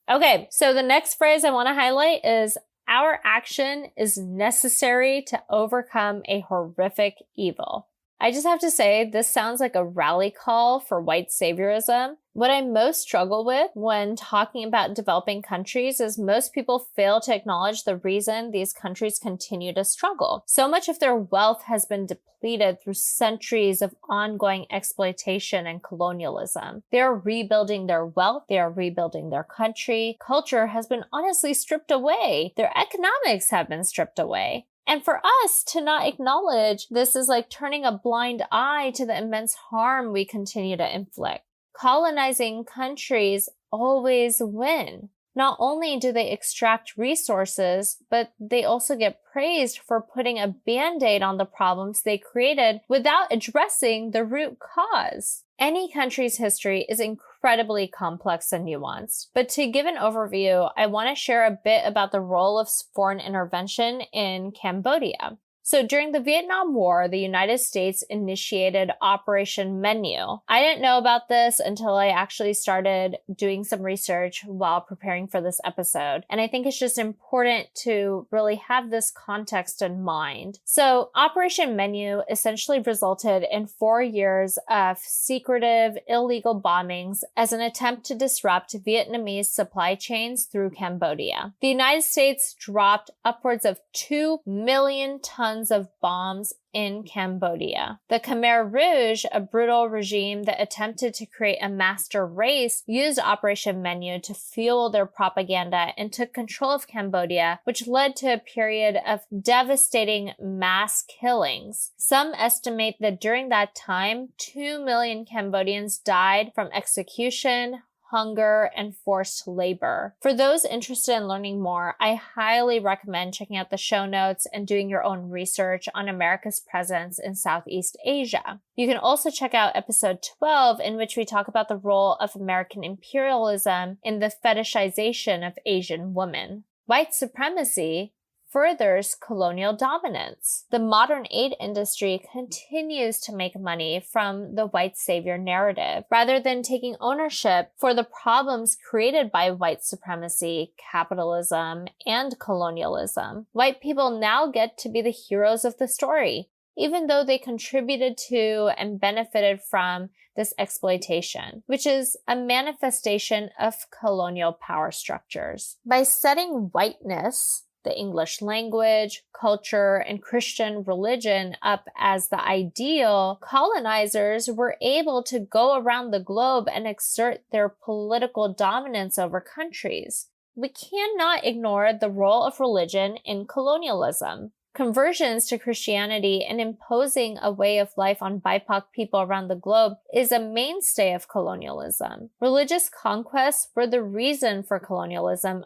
Speaker 1: Okay, so the next phrase I want to highlight is, our action is necessary to overcome a horrific evil. I just have to say, this sounds like a rally call for white saviorism. What I most struggle with when talking about developing countries is most people fail to acknowledge the reason these countries continue to struggle. So much of their wealth has been depleted through centuries of ongoing exploitation and colonialism. They are rebuilding their wealth. They are rebuilding their country. Culture has been honestly stripped away. Their economics have been stripped away. And for us to not acknowledge this is like turning a blind eye to the immense harm we continue to inflict. Colonizing countries always win. Not only do they extract resources, but they also get praised for putting a band-aid on the problems they created without addressing the root cause. Any country's history is incredibly incredibly complex and nuanced. But to give an overview, I want to share a bit about the role of foreign intervention in Cambodia. So during the Vietnam War, the United States initiated Operation Menu. I didn't know about this until I actually started doing some research while preparing for this episode. And I think it's just important to really have this context in mind. So Operation Menu essentially resulted in 4 years of secretive, illegal bombings as an attempt to disrupt Vietnamese supply chains through Cambodia. The United States dropped upwards of 2 million tons of bombs in Cambodia. The Khmer Rouge, a brutal regime that attempted to create a master race, used Operation Menu to fuel their propaganda and took control of Cambodia, which led to a period of devastating mass killings. Some estimate that during that time, 2 million Cambodians died from execution, hunger, and forced labor. For those interested in learning more, I highly recommend checking out the show notes and doing your own research on America's presence in Southeast Asia. You can also check out episode 12, in which we talk about the role of American imperialism in the fetishization of Asian women. White supremacy furthers colonial dominance. The modern aid industry continues to make money from the white savior narrative, rather than taking ownership for the problems created by white supremacy, capitalism, and colonialism. White people now get to be the heroes of the story, even though they contributed to and benefited from this exploitation, which is a manifestation of colonial power structures. By setting whiteness, the English language, culture, and Christian religion up as the ideal, colonizers were able to go around the globe and exert their political dominance over countries. We cannot ignore the role of religion in colonialism. Conversions to Christianity and imposing a way of life on BIPOC people around the globe is a mainstay of colonialism. Religious conquests were the reason for colonialism.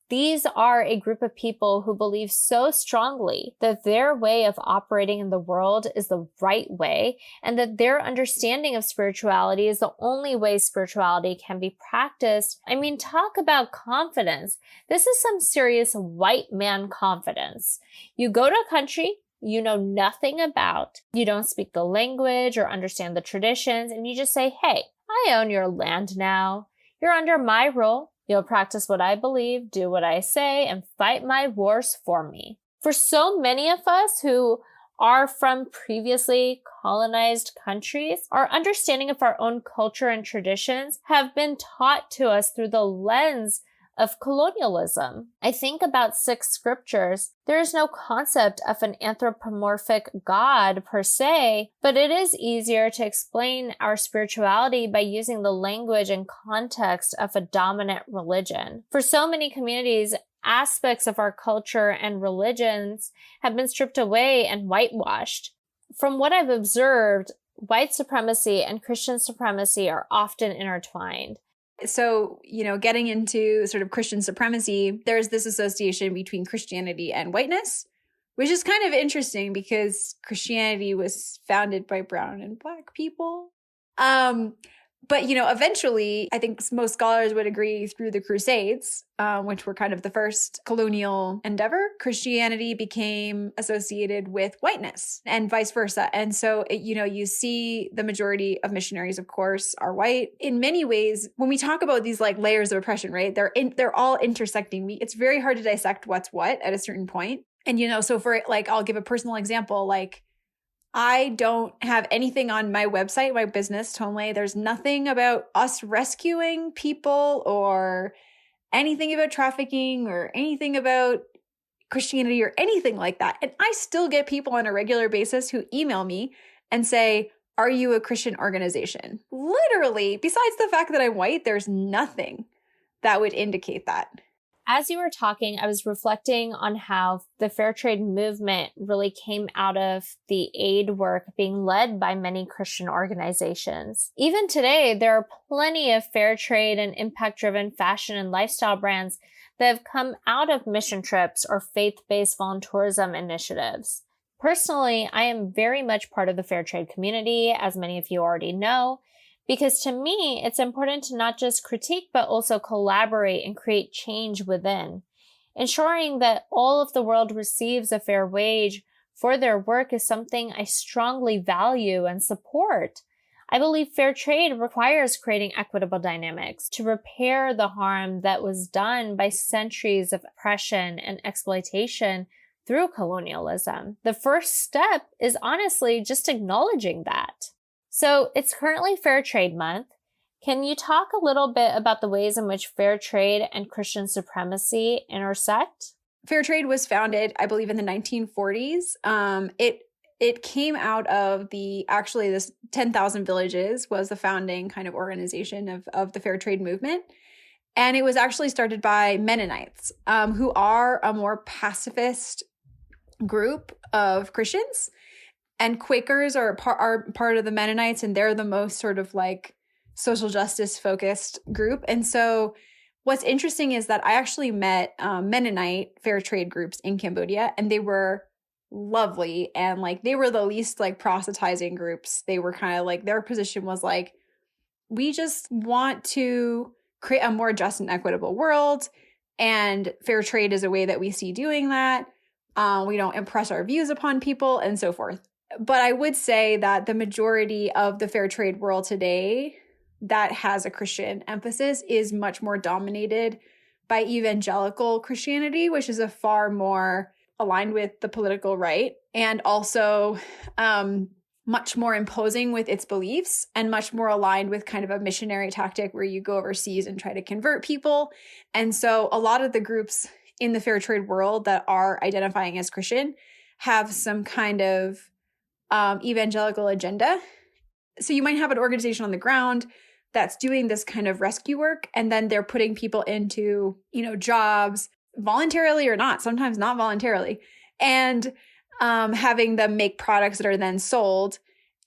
Speaker 1: These are a group of people who believe so strongly that their way of operating in the world is the right way, and that their understanding of spirituality is the only way spirituality can be practiced. Talk about confidence. This is some serious white man confidence. You go to a country you know nothing about, you don't speak the language or understand the traditions, and you just say, hey, I own your land now. You're under my rule. You'll practice what I believe, do what I say, and fight my wars for me. For so many of us who are from previously colonized countries, our understanding of our own culture and traditions have been taught to us through the lens of colonialism. I think about 6 scriptures. There is no concept of an anthropomorphic God per se, but it is easier to explain our spirituality by using the language and context of a dominant religion. For so many communities, aspects of our culture and religions have been stripped away and whitewashed. From what I've observed, white supremacy and Christian supremacy are often intertwined.
Speaker 2: So, getting into sort of Christian supremacy, there's this association between Christianity and whiteness, which is kind of interesting because Christianity was founded by brown and black people. But, eventually, I think most scholars would agree through the Crusades, which were kind of the first colonial endeavor, Christianity became associated with whiteness and vice versa. And so, you see the majority of missionaries, of course, are white. In many ways, when we talk about these layers of oppression, right, they're all intersecting. It's very hard to dissect what's what at a certain point. And, so for I'll give a personal example, I don't have anything on my website, my business, Tonley. There's nothing about us rescuing people or anything about trafficking or anything about Christianity or anything like that. And I still get people on a regular basis who email me and say, are you a Christian organization? Literally, besides the fact that I'm white, there's nothing that would indicate that.
Speaker 1: As you were talking, I was reflecting on how the fair trade movement really came out of the aid work being led by many Christian organizations. Even today, there are plenty of fair trade and impact-driven fashion and lifestyle brands that have come out of mission trips or faith-based volunteerism initiatives. Personally, I am very much part of the fair trade community, as many of you already know. Because to me, it's important to not just critique, but also collaborate and create change within. Ensuring that all of the world receives a fair wage for their work is something I strongly value and support. I believe fair trade requires creating equitable dynamics to repair the harm that was done by centuries of oppression and exploitation through colonialism. The first step is honestly just acknowledging that. So it's currently Fair Trade Month. Can you talk a little bit about the ways in which fair trade and Christian supremacy intersect?
Speaker 2: Fair trade was founded, I believe, in the 1940s. It came out of this 10,000 Villages was the founding kind of organization of the fair trade movement. And it was actually started by Mennonites, who are a more pacifist group of Christians. And Quakers are part of the Mennonites, and they're the most sort of like social justice focused group. And so what's interesting is that I actually met Mennonite fair trade groups in Cambodia, and they were lovely. And like, they were the least like proselytizing groups. They were kind of like, their position was like, we just want to create a more just and equitable world. And fair trade is a way that we see doing that. We don't impress our views upon people and so forth. But I would say that the majority of the fair trade world today that has a Christian emphasis is much more dominated by evangelical Christianity, which is a far more aligned with the political right, and also much more imposing with its beliefs and much more aligned with kind of a missionary tactic where you go overseas and try to convert people. And so a lot of the groups in the fair trade world that are identifying as Christian have some kind of evangelical agenda. So you might have an organization on the ground that's doing this kind of rescue work, and then they're putting people into, jobs voluntarily or not, sometimes not voluntarily, and having them make products that are then sold.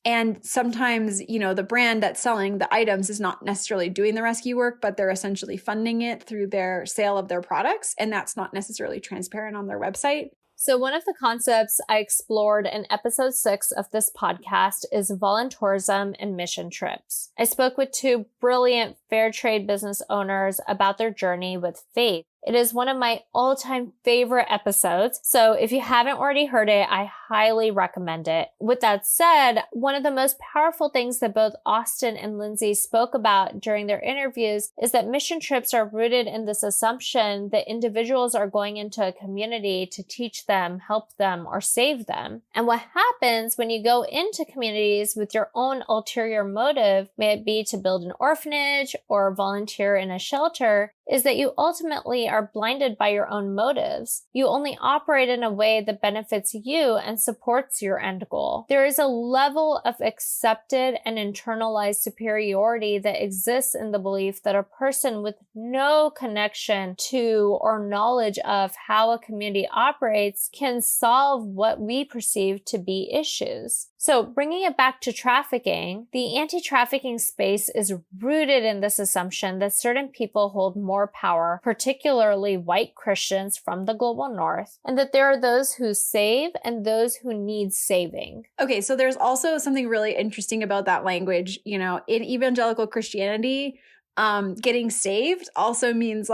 Speaker 2: And sometimes, the brand that's selling the items is not necessarily doing the rescue work, but they're essentially funding it through their sale of their products. And that's not necessarily transparent on their website.
Speaker 1: So one of the concepts I explored in episode 6 of this podcast is voluntourism and mission trips. I spoke with 2 brilliant fair trade business owners about their journey with faith. It is one of my all-time favorite episodes, so if you haven't already heard it, I highly recommend it. With that said, one of the most powerful things that both Austin and Lindsay spoke about during their interviews is that mission trips are rooted in this assumption that individuals are going into a community to teach them, help them, or save them. And what happens when you go into communities with your own ulterior motive, may it be to build an orphanage or volunteer in a shelter, is that you ultimately are blinded by your own motives. You only operate in a way that benefits you and supports your end goal. There is a level of accepted and internalized superiority that exists in the belief that a person with no connection to or knowledge of how a community operates can solve what we perceive to be issues. So bringing it back to trafficking, the anti-trafficking space is rooted in this assumption that certain people hold more power, particularly white Christians from the global north, and that there are those who save and those who need saving.
Speaker 2: Okay, so there's also something really interesting about that language. In evangelical Christianity, getting saved also means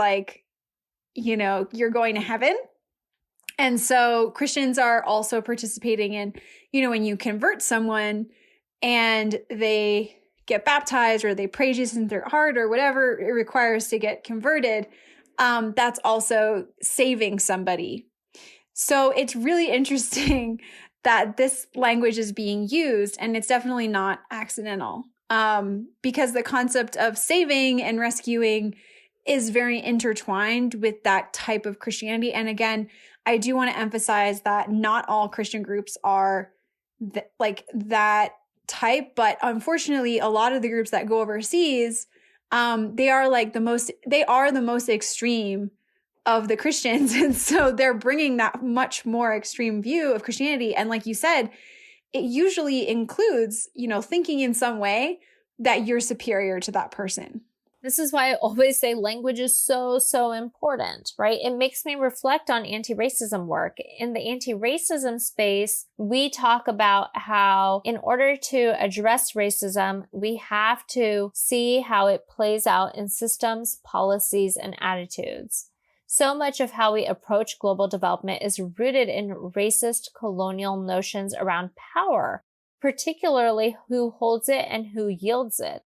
Speaker 2: you're going to heaven. And so Christians are also participating in, when you convert someone and they get baptized or they pray Jesus into their heart or whatever it requires to get converted, that's also saving somebody. So it's really interesting that this language is being used, and it's definitely not accidental, because the concept of saving and rescuing is very intertwined with that type of Christianity. And again, I do want to emphasize that not all Christian groups are that type, but unfortunately, a lot of the groups that go overseas, they are the most extreme of the Christians. And so they're bringing that much more extreme view of Christianity. And like you said, it usually includes, thinking in some way that you're superior to that person.
Speaker 1: This is why I always say language is so, so important, right? It makes me reflect on anti-racism work. In the anti-racism space, we talk about how in order to address racism, we have to see how it plays out in systems, policies, and attitudes. So much of how we approach global development is rooted in racist colonial notions around power, particularly who holds it and who yields it.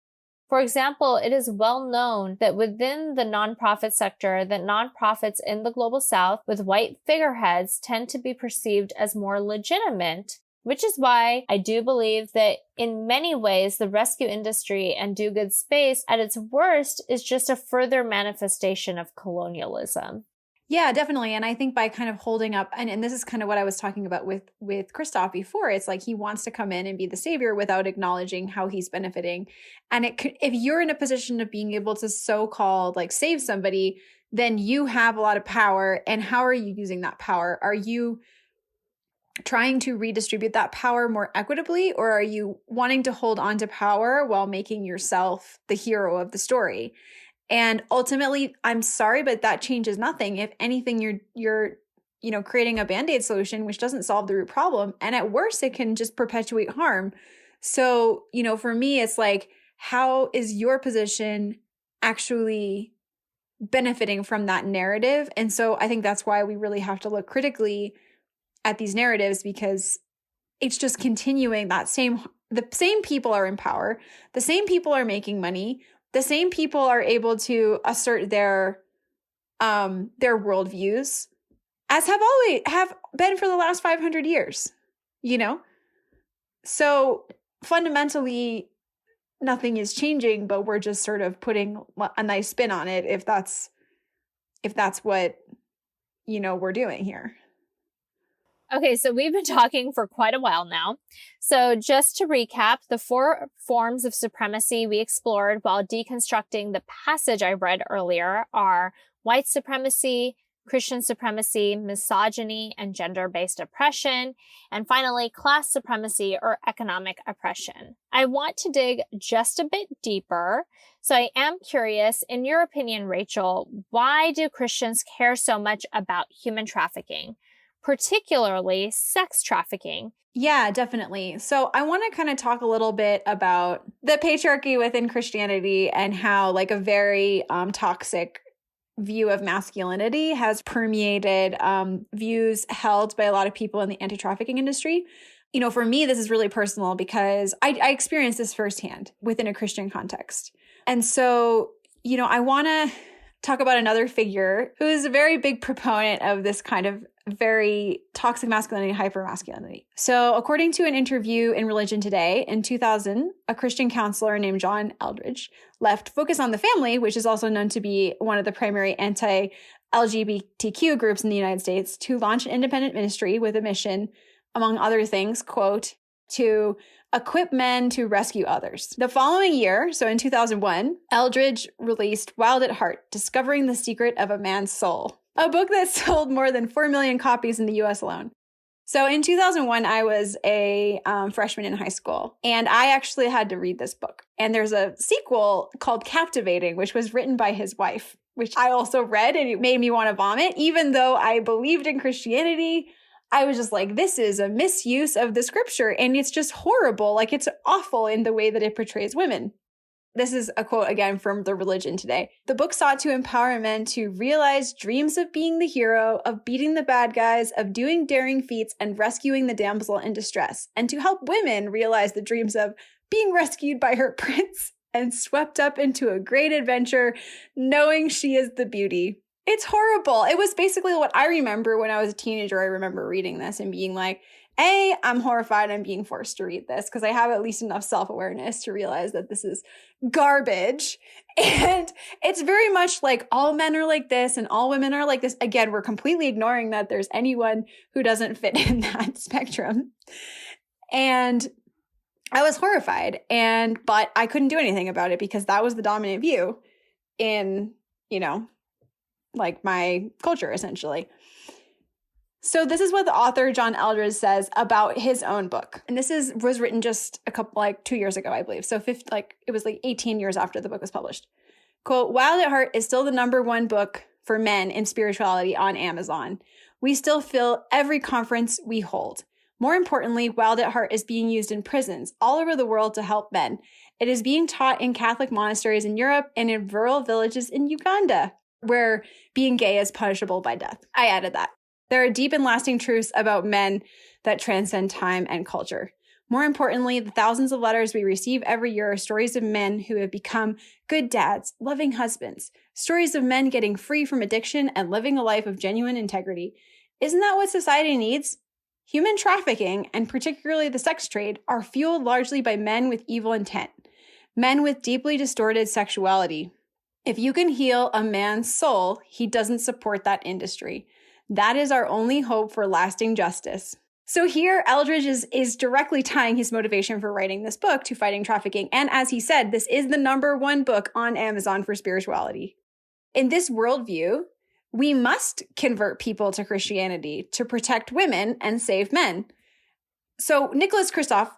Speaker 1: For example, it is well known that within the nonprofit sector, that nonprofits in the global south with white figureheads tend to be perceived as more legitimate, which is why I do believe that in many ways, the rescue industry and do-good space at its worst is just a further manifestation of colonialism.
Speaker 2: Yeah, definitely. And I think by kind of holding up, and this is kind of what I was talking about with Christoph before, it's like he wants to come in and be the savior without acknowledging how he's benefiting. And it could, if you're in a position of being able to so-called like save somebody, then you have a lot of power. And how are you using that power? Are you trying to redistribute that power more equitably, or are you wanting to hold on to power while making yourself the hero of the story? And ultimately, I'm sorry, but that changes nothing. If anything, you're creating a Band-Aid solution, which doesn't solve the root problem. And at worst, it can just perpetuate harm. So, for me, it's like, how is your position actually benefiting from that narrative? And so I think that's why we really have to look critically at these narratives, because it's just continuing the same people are in power. The same people are making money. The same people are able to assert their worldviews, as have been for the last 500 years, So fundamentally, nothing is changing, but we're just sort of putting a nice spin on it if that's what, we're doing here.
Speaker 1: Okay, so we've been talking for quite a while now. So just to recap, the 4 forms of supremacy we explored while deconstructing the passage I read earlier are white supremacy, Christian supremacy, misogyny, and gender-based oppression, and finally, class supremacy or economic oppression. I want to dig just a bit deeper. So I am curious, in your opinion, Rachel, why do Christians care so much about human trafficking? Particularly sex trafficking?
Speaker 2: Yeah, definitely. So I want to kind of talk a little bit about the patriarchy within Christianity and how like a very toxic view of masculinity has permeated views held by a lot of people in the anti-trafficking industry. For me, this is really personal because I experienced this firsthand within a Christian context. And so, I want to talk about another figure who is a very big proponent of this kind of very toxic masculinity, hyper-masculinity. So according to an interview in Religion Today in 2000, a Christian counselor named John Eldredge left Focus on the Family, which is also known to be one of the primary anti-LGBTQ groups in the United States, to launch an independent ministry with a mission, among other things, quote, to equip men to rescue others. The following year, so in 2001, Eldredge released Wild at Heart, Discovering the Secret of a Man's Soul, a book that sold more than 4 million copies in the US alone. So in 2001, I was a freshman in high school, and I actually had to read this book. And there's a sequel called Captivating, which was written by his wife, which I also read, and it made me want to vomit. Even though I believed in Christianity, I was just like, this is a misuse of the scripture, and it's just horrible. Like, it's awful in the way that it portrays women. This is a quote again from the Religion Today. The book sought to empower men to realize dreams of being the hero, of beating the bad guys, of doing daring feats and rescuing the damsel in distress, and to help women realize the dreams of being rescued by her prince and swept up into a great adventure, knowing she is the beauty. It's horrible. It was basically what I remember when I was a teenager. I remember reading this and being like, I'm horrified I'm being forced to read this because I have at least enough self-awareness to realize that this is garbage. And it's very much like all men are like this and all women are like this. Again, we're completely ignoring that there's anyone who doesn't fit in that spectrum. And I was horrified, but I couldn't do anything about it because that was the dominant view in, like my culture, essentially. So this is what the author, John Eldredge, says about his own book. And this was written just 2 years ago, I believe. So it was 18 years after the book was published. Quote, Wild at Heart is still the #1 book for men in spirituality on Amazon. We still fill every conference we hold. More importantly, Wild at Heart is being used in prisons all over the world to help men. It is being taught in Catholic monasteries in Europe and in rural villages in Uganda, where being gay is punishable by death. I added that. There are deep and lasting truths about men that transcend time and culture. More importantly, the thousands of letters we receive every year are stories of men who have become good dads, loving husbands, stories of men getting free from addiction and living a life of genuine integrity. Isn't that what society needs? Human trafficking, and particularly the sex trade, are fueled largely by men with evil intent, men with deeply distorted sexuality. If you can heal a man's soul, he doesn't support that industry. That is our only hope for lasting justice. So here, Eldredge is directly tying his motivation for writing this book to fighting trafficking. And as he said, this is the #1 book on Amazon for spirituality. In this worldview, we must convert people to Christianity to protect women and save men. So Nicholas Kristof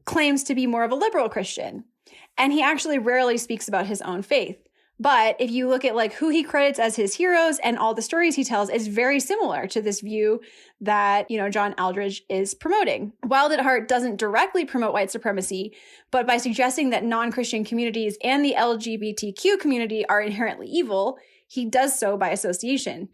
Speaker 2: claims to be more of a liberal Christian, and he actually rarely speaks about his own faith. But if you look at like who he credits as his heroes and all the stories he tells, it's very similar to this view that, John Eldredge is promoting. Wild at Heart doesn't directly promote white supremacy, but by suggesting that non-Christian communities and the LGBTQ community are inherently evil, he does so by association.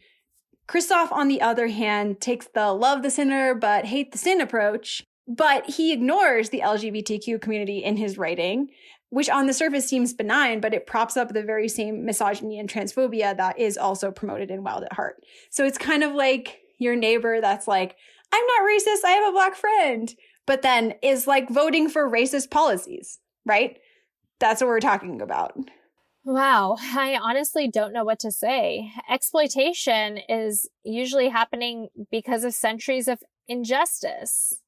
Speaker 2: Kristof, on the other hand, takes the love the sinner but hate the sin approach, but he ignores the LGBTQ community in his writing, which on the surface seems benign, but it props up the very same misogyny and transphobia that is also promoted in Wild at Heart. So it's kind of like your neighbor that's like, I'm not racist, I have a black friend, but then is like voting for racist policies, right? That's what we're talking about.
Speaker 1: Wow, I honestly don't know what to say. Exploitation is usually happening because of centuries of injustice.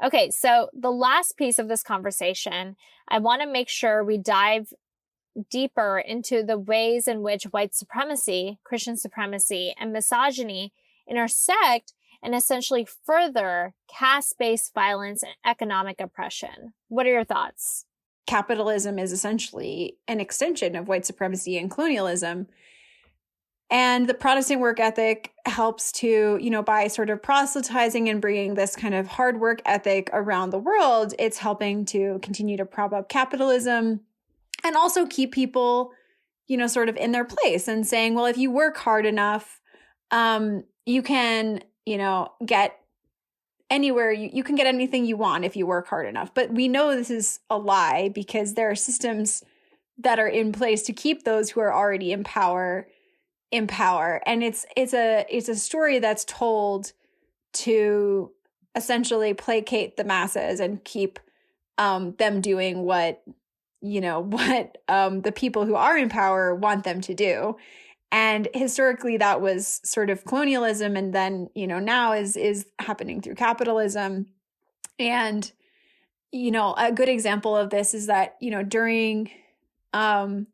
Speaker 1: Okay, so the last piece of this conversation, I want to make sure we dive deeper into the ways in which white supremacy, Christian supremacy, and misogyny intersect and essentially further caste-based violence and economic oppression. What are your thoughts?
Speaker 2: Capitalism is essentially an extension of white supremacy and colonialism. And the Protestant work ethic helps to, by sort of proselytizing and bringing this kind of hard work ethic around the world, it's helping to continue to prop up capitalism and also keep people, sort of in their place and saying, well, if you work hard enough, you can, get anywhere, you can get anything you want if you work hard enough. But we know this is a lie because there are systems that are in place to keep those who are already in power. And it's a story that's told to essentially placate the masses and keep them doing what the people who are in power want them to do. And historically that was sort of colonialism, and then now is happening through capitalism. And a good example of this is that during the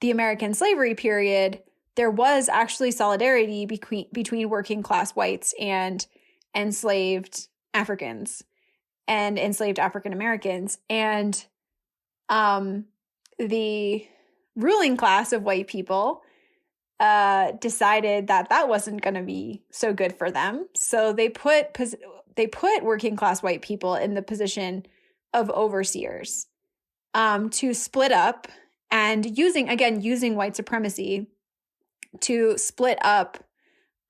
Speaker 2: American slavery period, there was actually solidarity between working class whites and enslaved Africans and enslaved African Americans. And the ruling class of white people decided that wasn't going to be so good for them. So they put working class white people in the position of overseers to split up, and using white supremacy to split up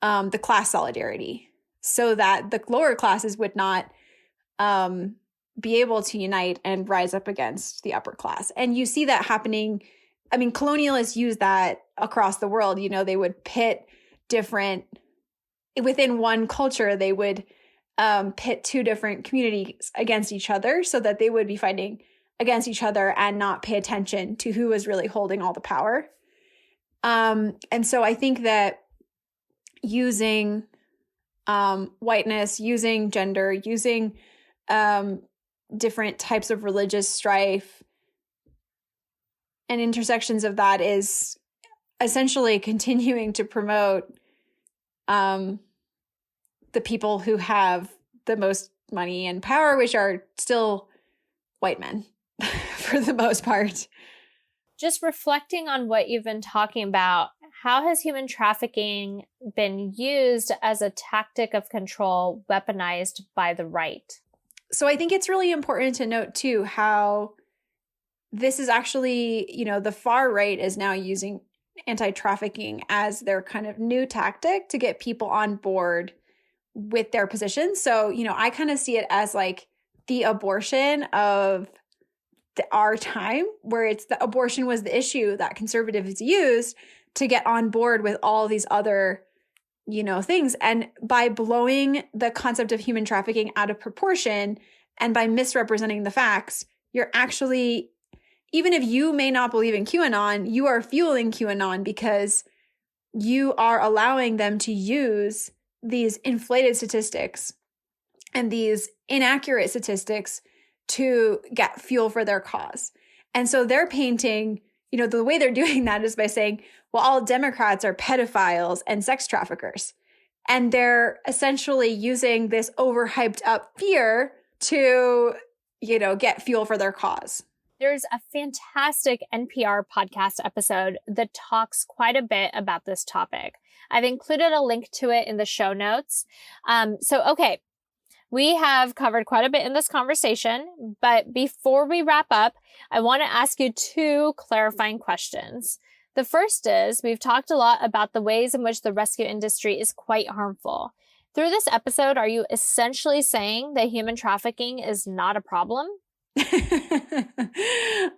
Speaker 2: the class solidarity so that the lower classes would not be able to unite and rise up against the upper class. And you see that happening. I mean, colonialists use that across the world. They would pit within one culture, they would pit two different communities against each other so that they would be fighting against each other and not pay attention to who was really holding all the power. And so I think that using whiteness, using gender, using different types of religious strife and intersections of that is essentially continuing to promote the people who have the most money and power, which are still white men for the most part.
Speaker 1: Just reflecting on what you've been talking about, how has human trafficking been used as a tactic of control weaponized by the right?
Speaker 2: So I think it's really important to note too how this is actually, the far right is now using anti-trafficking as their kind of new tactic to get people on board with their positions. So, I kind of see it as like the abortion of our time, where it's the abortion was the issue that conservatives used to get on board with all these other, things. And by blowing the concept of human trafficking out of proportion and by misrepresenting the facts, you're actually, even if you may not believe in QAnon, you are fueling QAnon because you are allowing them to use these inflated statistics and these inaccurate statistics to get fuel for their cause. And so they're painting, the way they're doing that is by saying, well, all Democrats are pedophiles and sex traffickers. And they're essentially using this overhyped up fear to, get fuel for their cause.
Speaker 1: There's a fantastic NPR podcast episode that talks quite a bit about this topic. I've included a link to it in the show notes. Okay, we have covered quite a bit in this conversation, but before we wrap up, I want to ask you two clarifying questions. The first is, we've talked a lot about the ways in which the rescue industry is quite harmful. Through this episode, are you essentially saying that human trafficking is not a problem?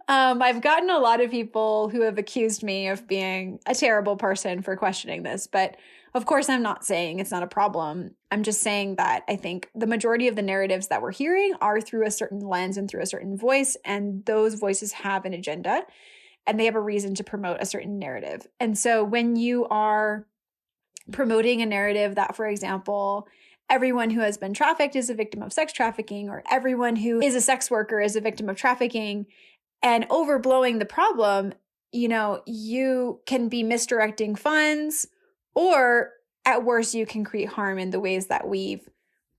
Speaker 2: I've gotten a lot of people who have accused me of being a terrible person for questioning this, but of course I'm not saying it's not a problem. I'm just saying that I think the majority of the narratives that we're hearing are through a certain lens and through a certain voice, and those voices have an agenda and they have a reason to promote a certain narrative. And so when you are promoting a narrative that, for example, everyone who has been trafficked is a victim of sex trafficking, or everyone who is a sex worker is a victim of trafficking, and overblowing the problem, you can be misdirecting funds, or at worst, you can create harm in the ways that we've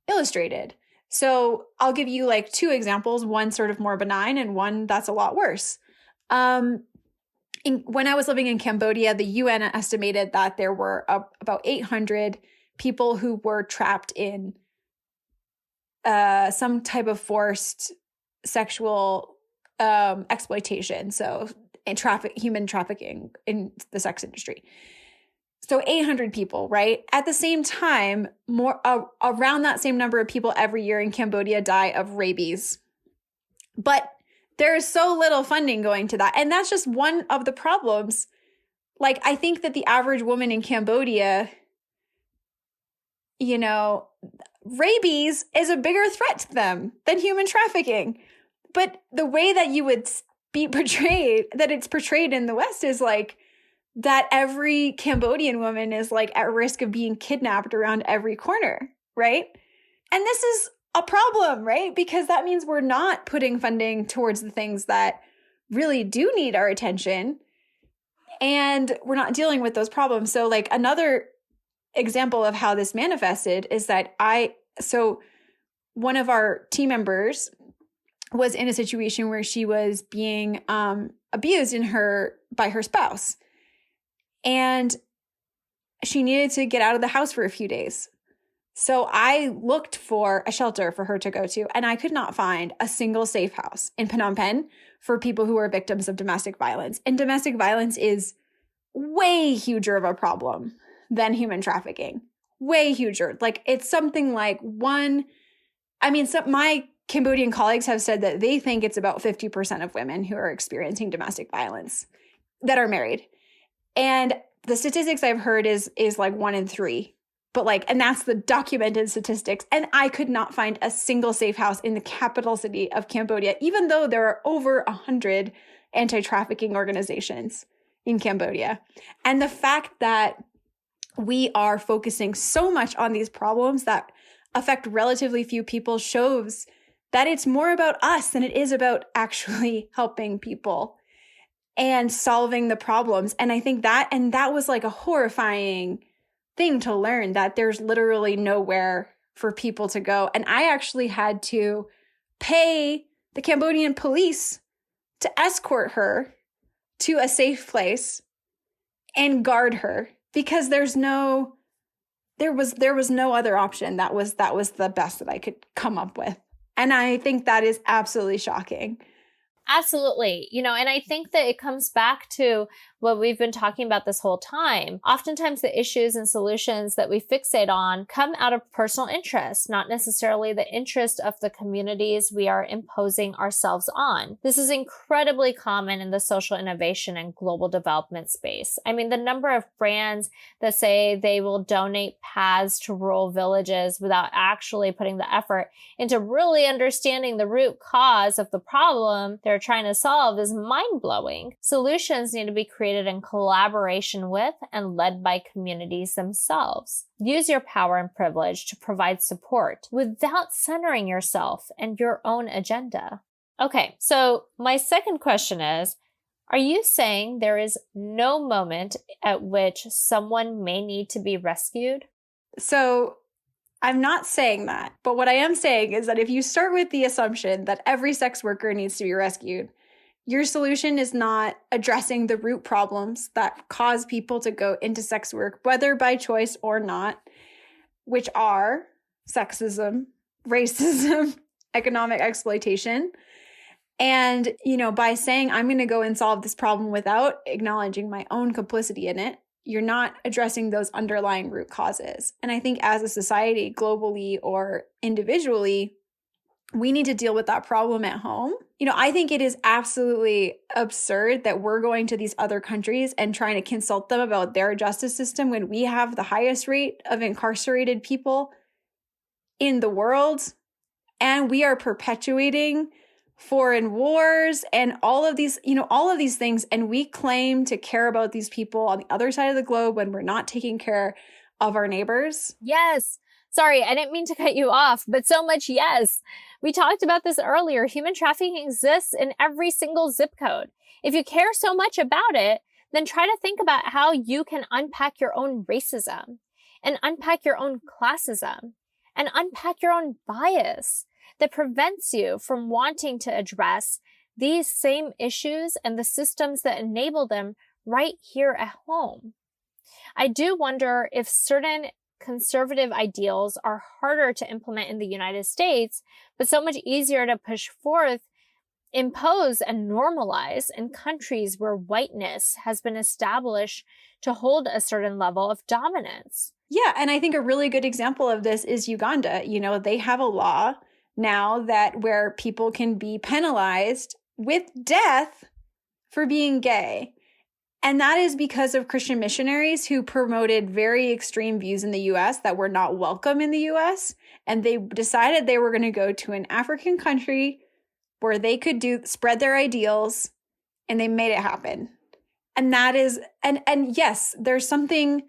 Speaker 2: illustrated. So I'll give you like two examples, one sort of more benign and one that's a lot worse. When I was living in Cambodia, the UN estimated that there were about 800 people who were trapped in some type of forced sexual exploitation, so human trafficking in the sex industry. So 800 people, right? At the same time, around that same number of people every year in Cambodia die of rabies. But there is so little funding going to that. And that's just one of the problems. Like, I think that the average woman in Cambodia, rabies is a bigger threat to them than human trafficking. But the way that you would be portrayed, that it's portrayed in the West, is like that every Cambodian woman is like at risk of being kidnapped around every corner, right? And this is a problem, right? Because that means we're not putting funding towards the things that really do need our attention, and we're not dealing with those problems. So like another example of how this manifested is that one of our team members was in a situation where she was being abused by her spouse, and she needed to get out of the house for a few days. So I looked for a shelter for her to go to, and I could not find a single safe house in Phnom Penh for people who are victims of domestic violence. And domestic violence is way huger of a problem than human trafficking. Way huger. Like, it's something like my Cambodian colleagues have said that they think it's about 50% of women who are experiencing domestic violence that are married. And the statistics I've heard is like 1 in 3. But and that's the documented statistics. And I could not find a single safe house in the capital city of Cambodia, even though there are over 100 anti-trafficking organizations in Cambodia. And the fact that we are focusing so much on these problems that affect relatively few people shows that it's more about us than it is about actually helping people and solving the problems. And I think that was like a horrifying thing to learn, that there's literally nowhere for people to go. And I actually had to pay the Cambodian police to escort her to a safe place and guard her, because there was no other option. That was the best that I could come up with. And I think that is absolutely shocking.
Speaker 1: Absolutely. And I think that it comes back to what we've been talking about this whole time. Oftentimes the issues and solutions that we fixate on come out of personal interest, not necessarily the interest of the communities we are imposing ourselves on. This is incredibly common in the social innovation and global development space. I mean, the number of brands that say they will donate paths to rural villages without actually putting the effort into really understanding the root cause of the problem they're trying to solve is mind-blowing. Solutions need to be created in collaboration with and led by communities themselves. Use your power and privilege to provide support without centering yourself and your own agenda. Okay, so my second question is, are you saying there is no moment at which someone may need to be rescued?
Speaker 2: So I'm not saying that, but what I am saying is that if you start with the assumption that every sex worker needs to be rescued, your solution is not addressing the root problems that cause people to go into sex work, whether by choice or not, which are sexism, racism, economic exploitation. And, by saying I'm going to go and solve this problem without acknowledging my own complicity in it, you're not addressing those underlying root causes. And I think as a society, globally or individually, we need to deal with that problem at home. I think it is absolutely absurd that we're going to these other countries and trying to consult them about their justice system when we have the highest rate of incarcerated people in the world, and we are perpetuating foreign wars and all of these things, and we claim to care about these people on the other side of the globe when we're not taking care of our neighbors.
Speaker 1: Yes. Sorry, I didn't mean to cut you off, but so much yes. We talked about this earlier. Human trafficking exists in every single zip code. If you care so much about it, then try to think about how you can unpack your own racism and unpack your own classism and unpack your own bias that prevents you from wanting to address these same issues and the systems that enable them right here at home. I do wonder if certain conservative ideals are harder to implement in the United States, but so much easier to push forth, impose, and normalize in countries where whiteness has been established to hold a certain level of dominance.
Speaker 2: Yeah, and I think a really good example of this is Uganda. They have a law now where people can be penalized with death for being gay. And that is because of Christian missionaries who promoted very extreme views in the US that were not welcome in the US. And they decided they were going to go to an African country where they could spread their ideals, and they made it happen. And that is, and yes, there's something,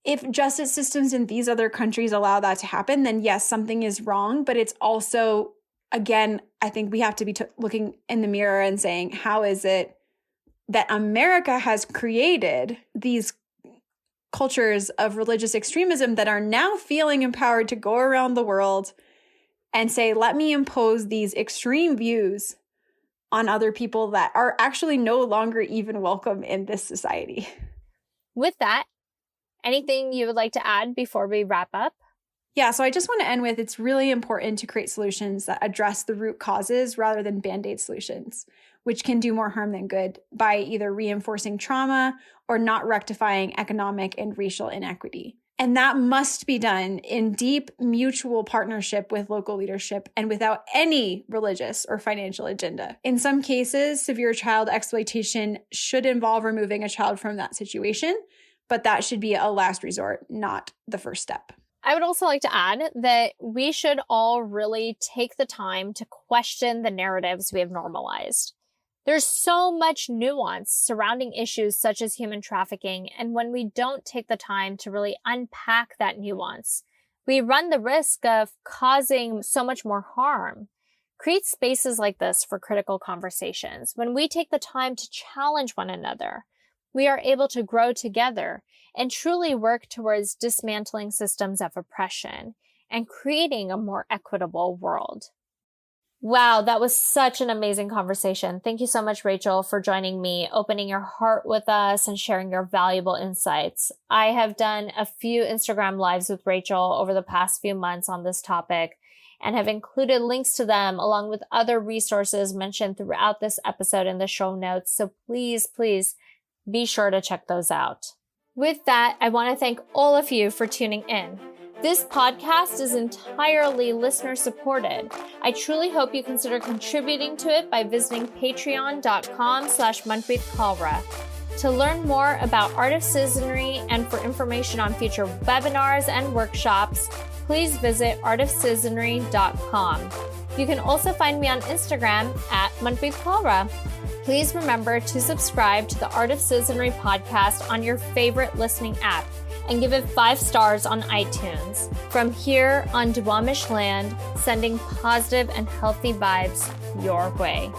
Speaker 2: if justice systems in these other countries allow that to happen, then yes, something is wrong. But it's also, again, I think we have to be looking in the mirror and saying, how is it that America has created these cultures of religious extremism that are now feeling empowered to go around the world and say, let me impose these extreme views on other people that are actually no longer even welcome in this society.
Speaker 1: With that, anything you would like to add before we wrap up?
Speaker 2: Yeah, so I just want to end with, it's really important to create solutions that address the root causes rather than band-aid solutions, which can do more harm than good by either reinforcing trauma or not rectifying economic and racial inequity. And that must be done in deep mutual partnership with local leadership and without any religious or financial agenda. In some cases, severe child exploitation should involve removing a child from that situation, but that should be a last resort, not the first step.
Speaker 1: I would also like to add that we should all really take the time to question the narratives we have normalized. There's so much nuance surrounding issues such as human trafficking, and when we don't take the time to really unpack that nuance, we run the risk of causing so much more harm. Create spaces like this for critical conversations. When we take the time to challenge one another, we are able to grow together and truly work towards dismantling systems of oppression and creating a more equitable world. Wow, that was such an amazing conversation. Thank you so much, Rachel, for joining me, opening your heart with us, and sharing your valuable insights. I have done a few Instagram lives with Rachel over the past few months on this topic and have included links to them along with other resources mentioned throughout this episode in the show notes. So please be sure to check those out. With that, I want to thank all of you for tuning in. This podcast is entirely listener supported. I truly hope you consider contributing to it by visiting patreon.com/Manpreet Kalra. To learn more about Art of Citizenry and for information on future webinars and workshops, please visit artofcitizenry.com. You can also find me on Instagram at Manpreet Kaur. Please remember to subscribe to the Art of Citizenry podcast on your favorite listening app and give it 5 stars on iTunes. From here on Duwamish land, sending positive and healthy vibes your way.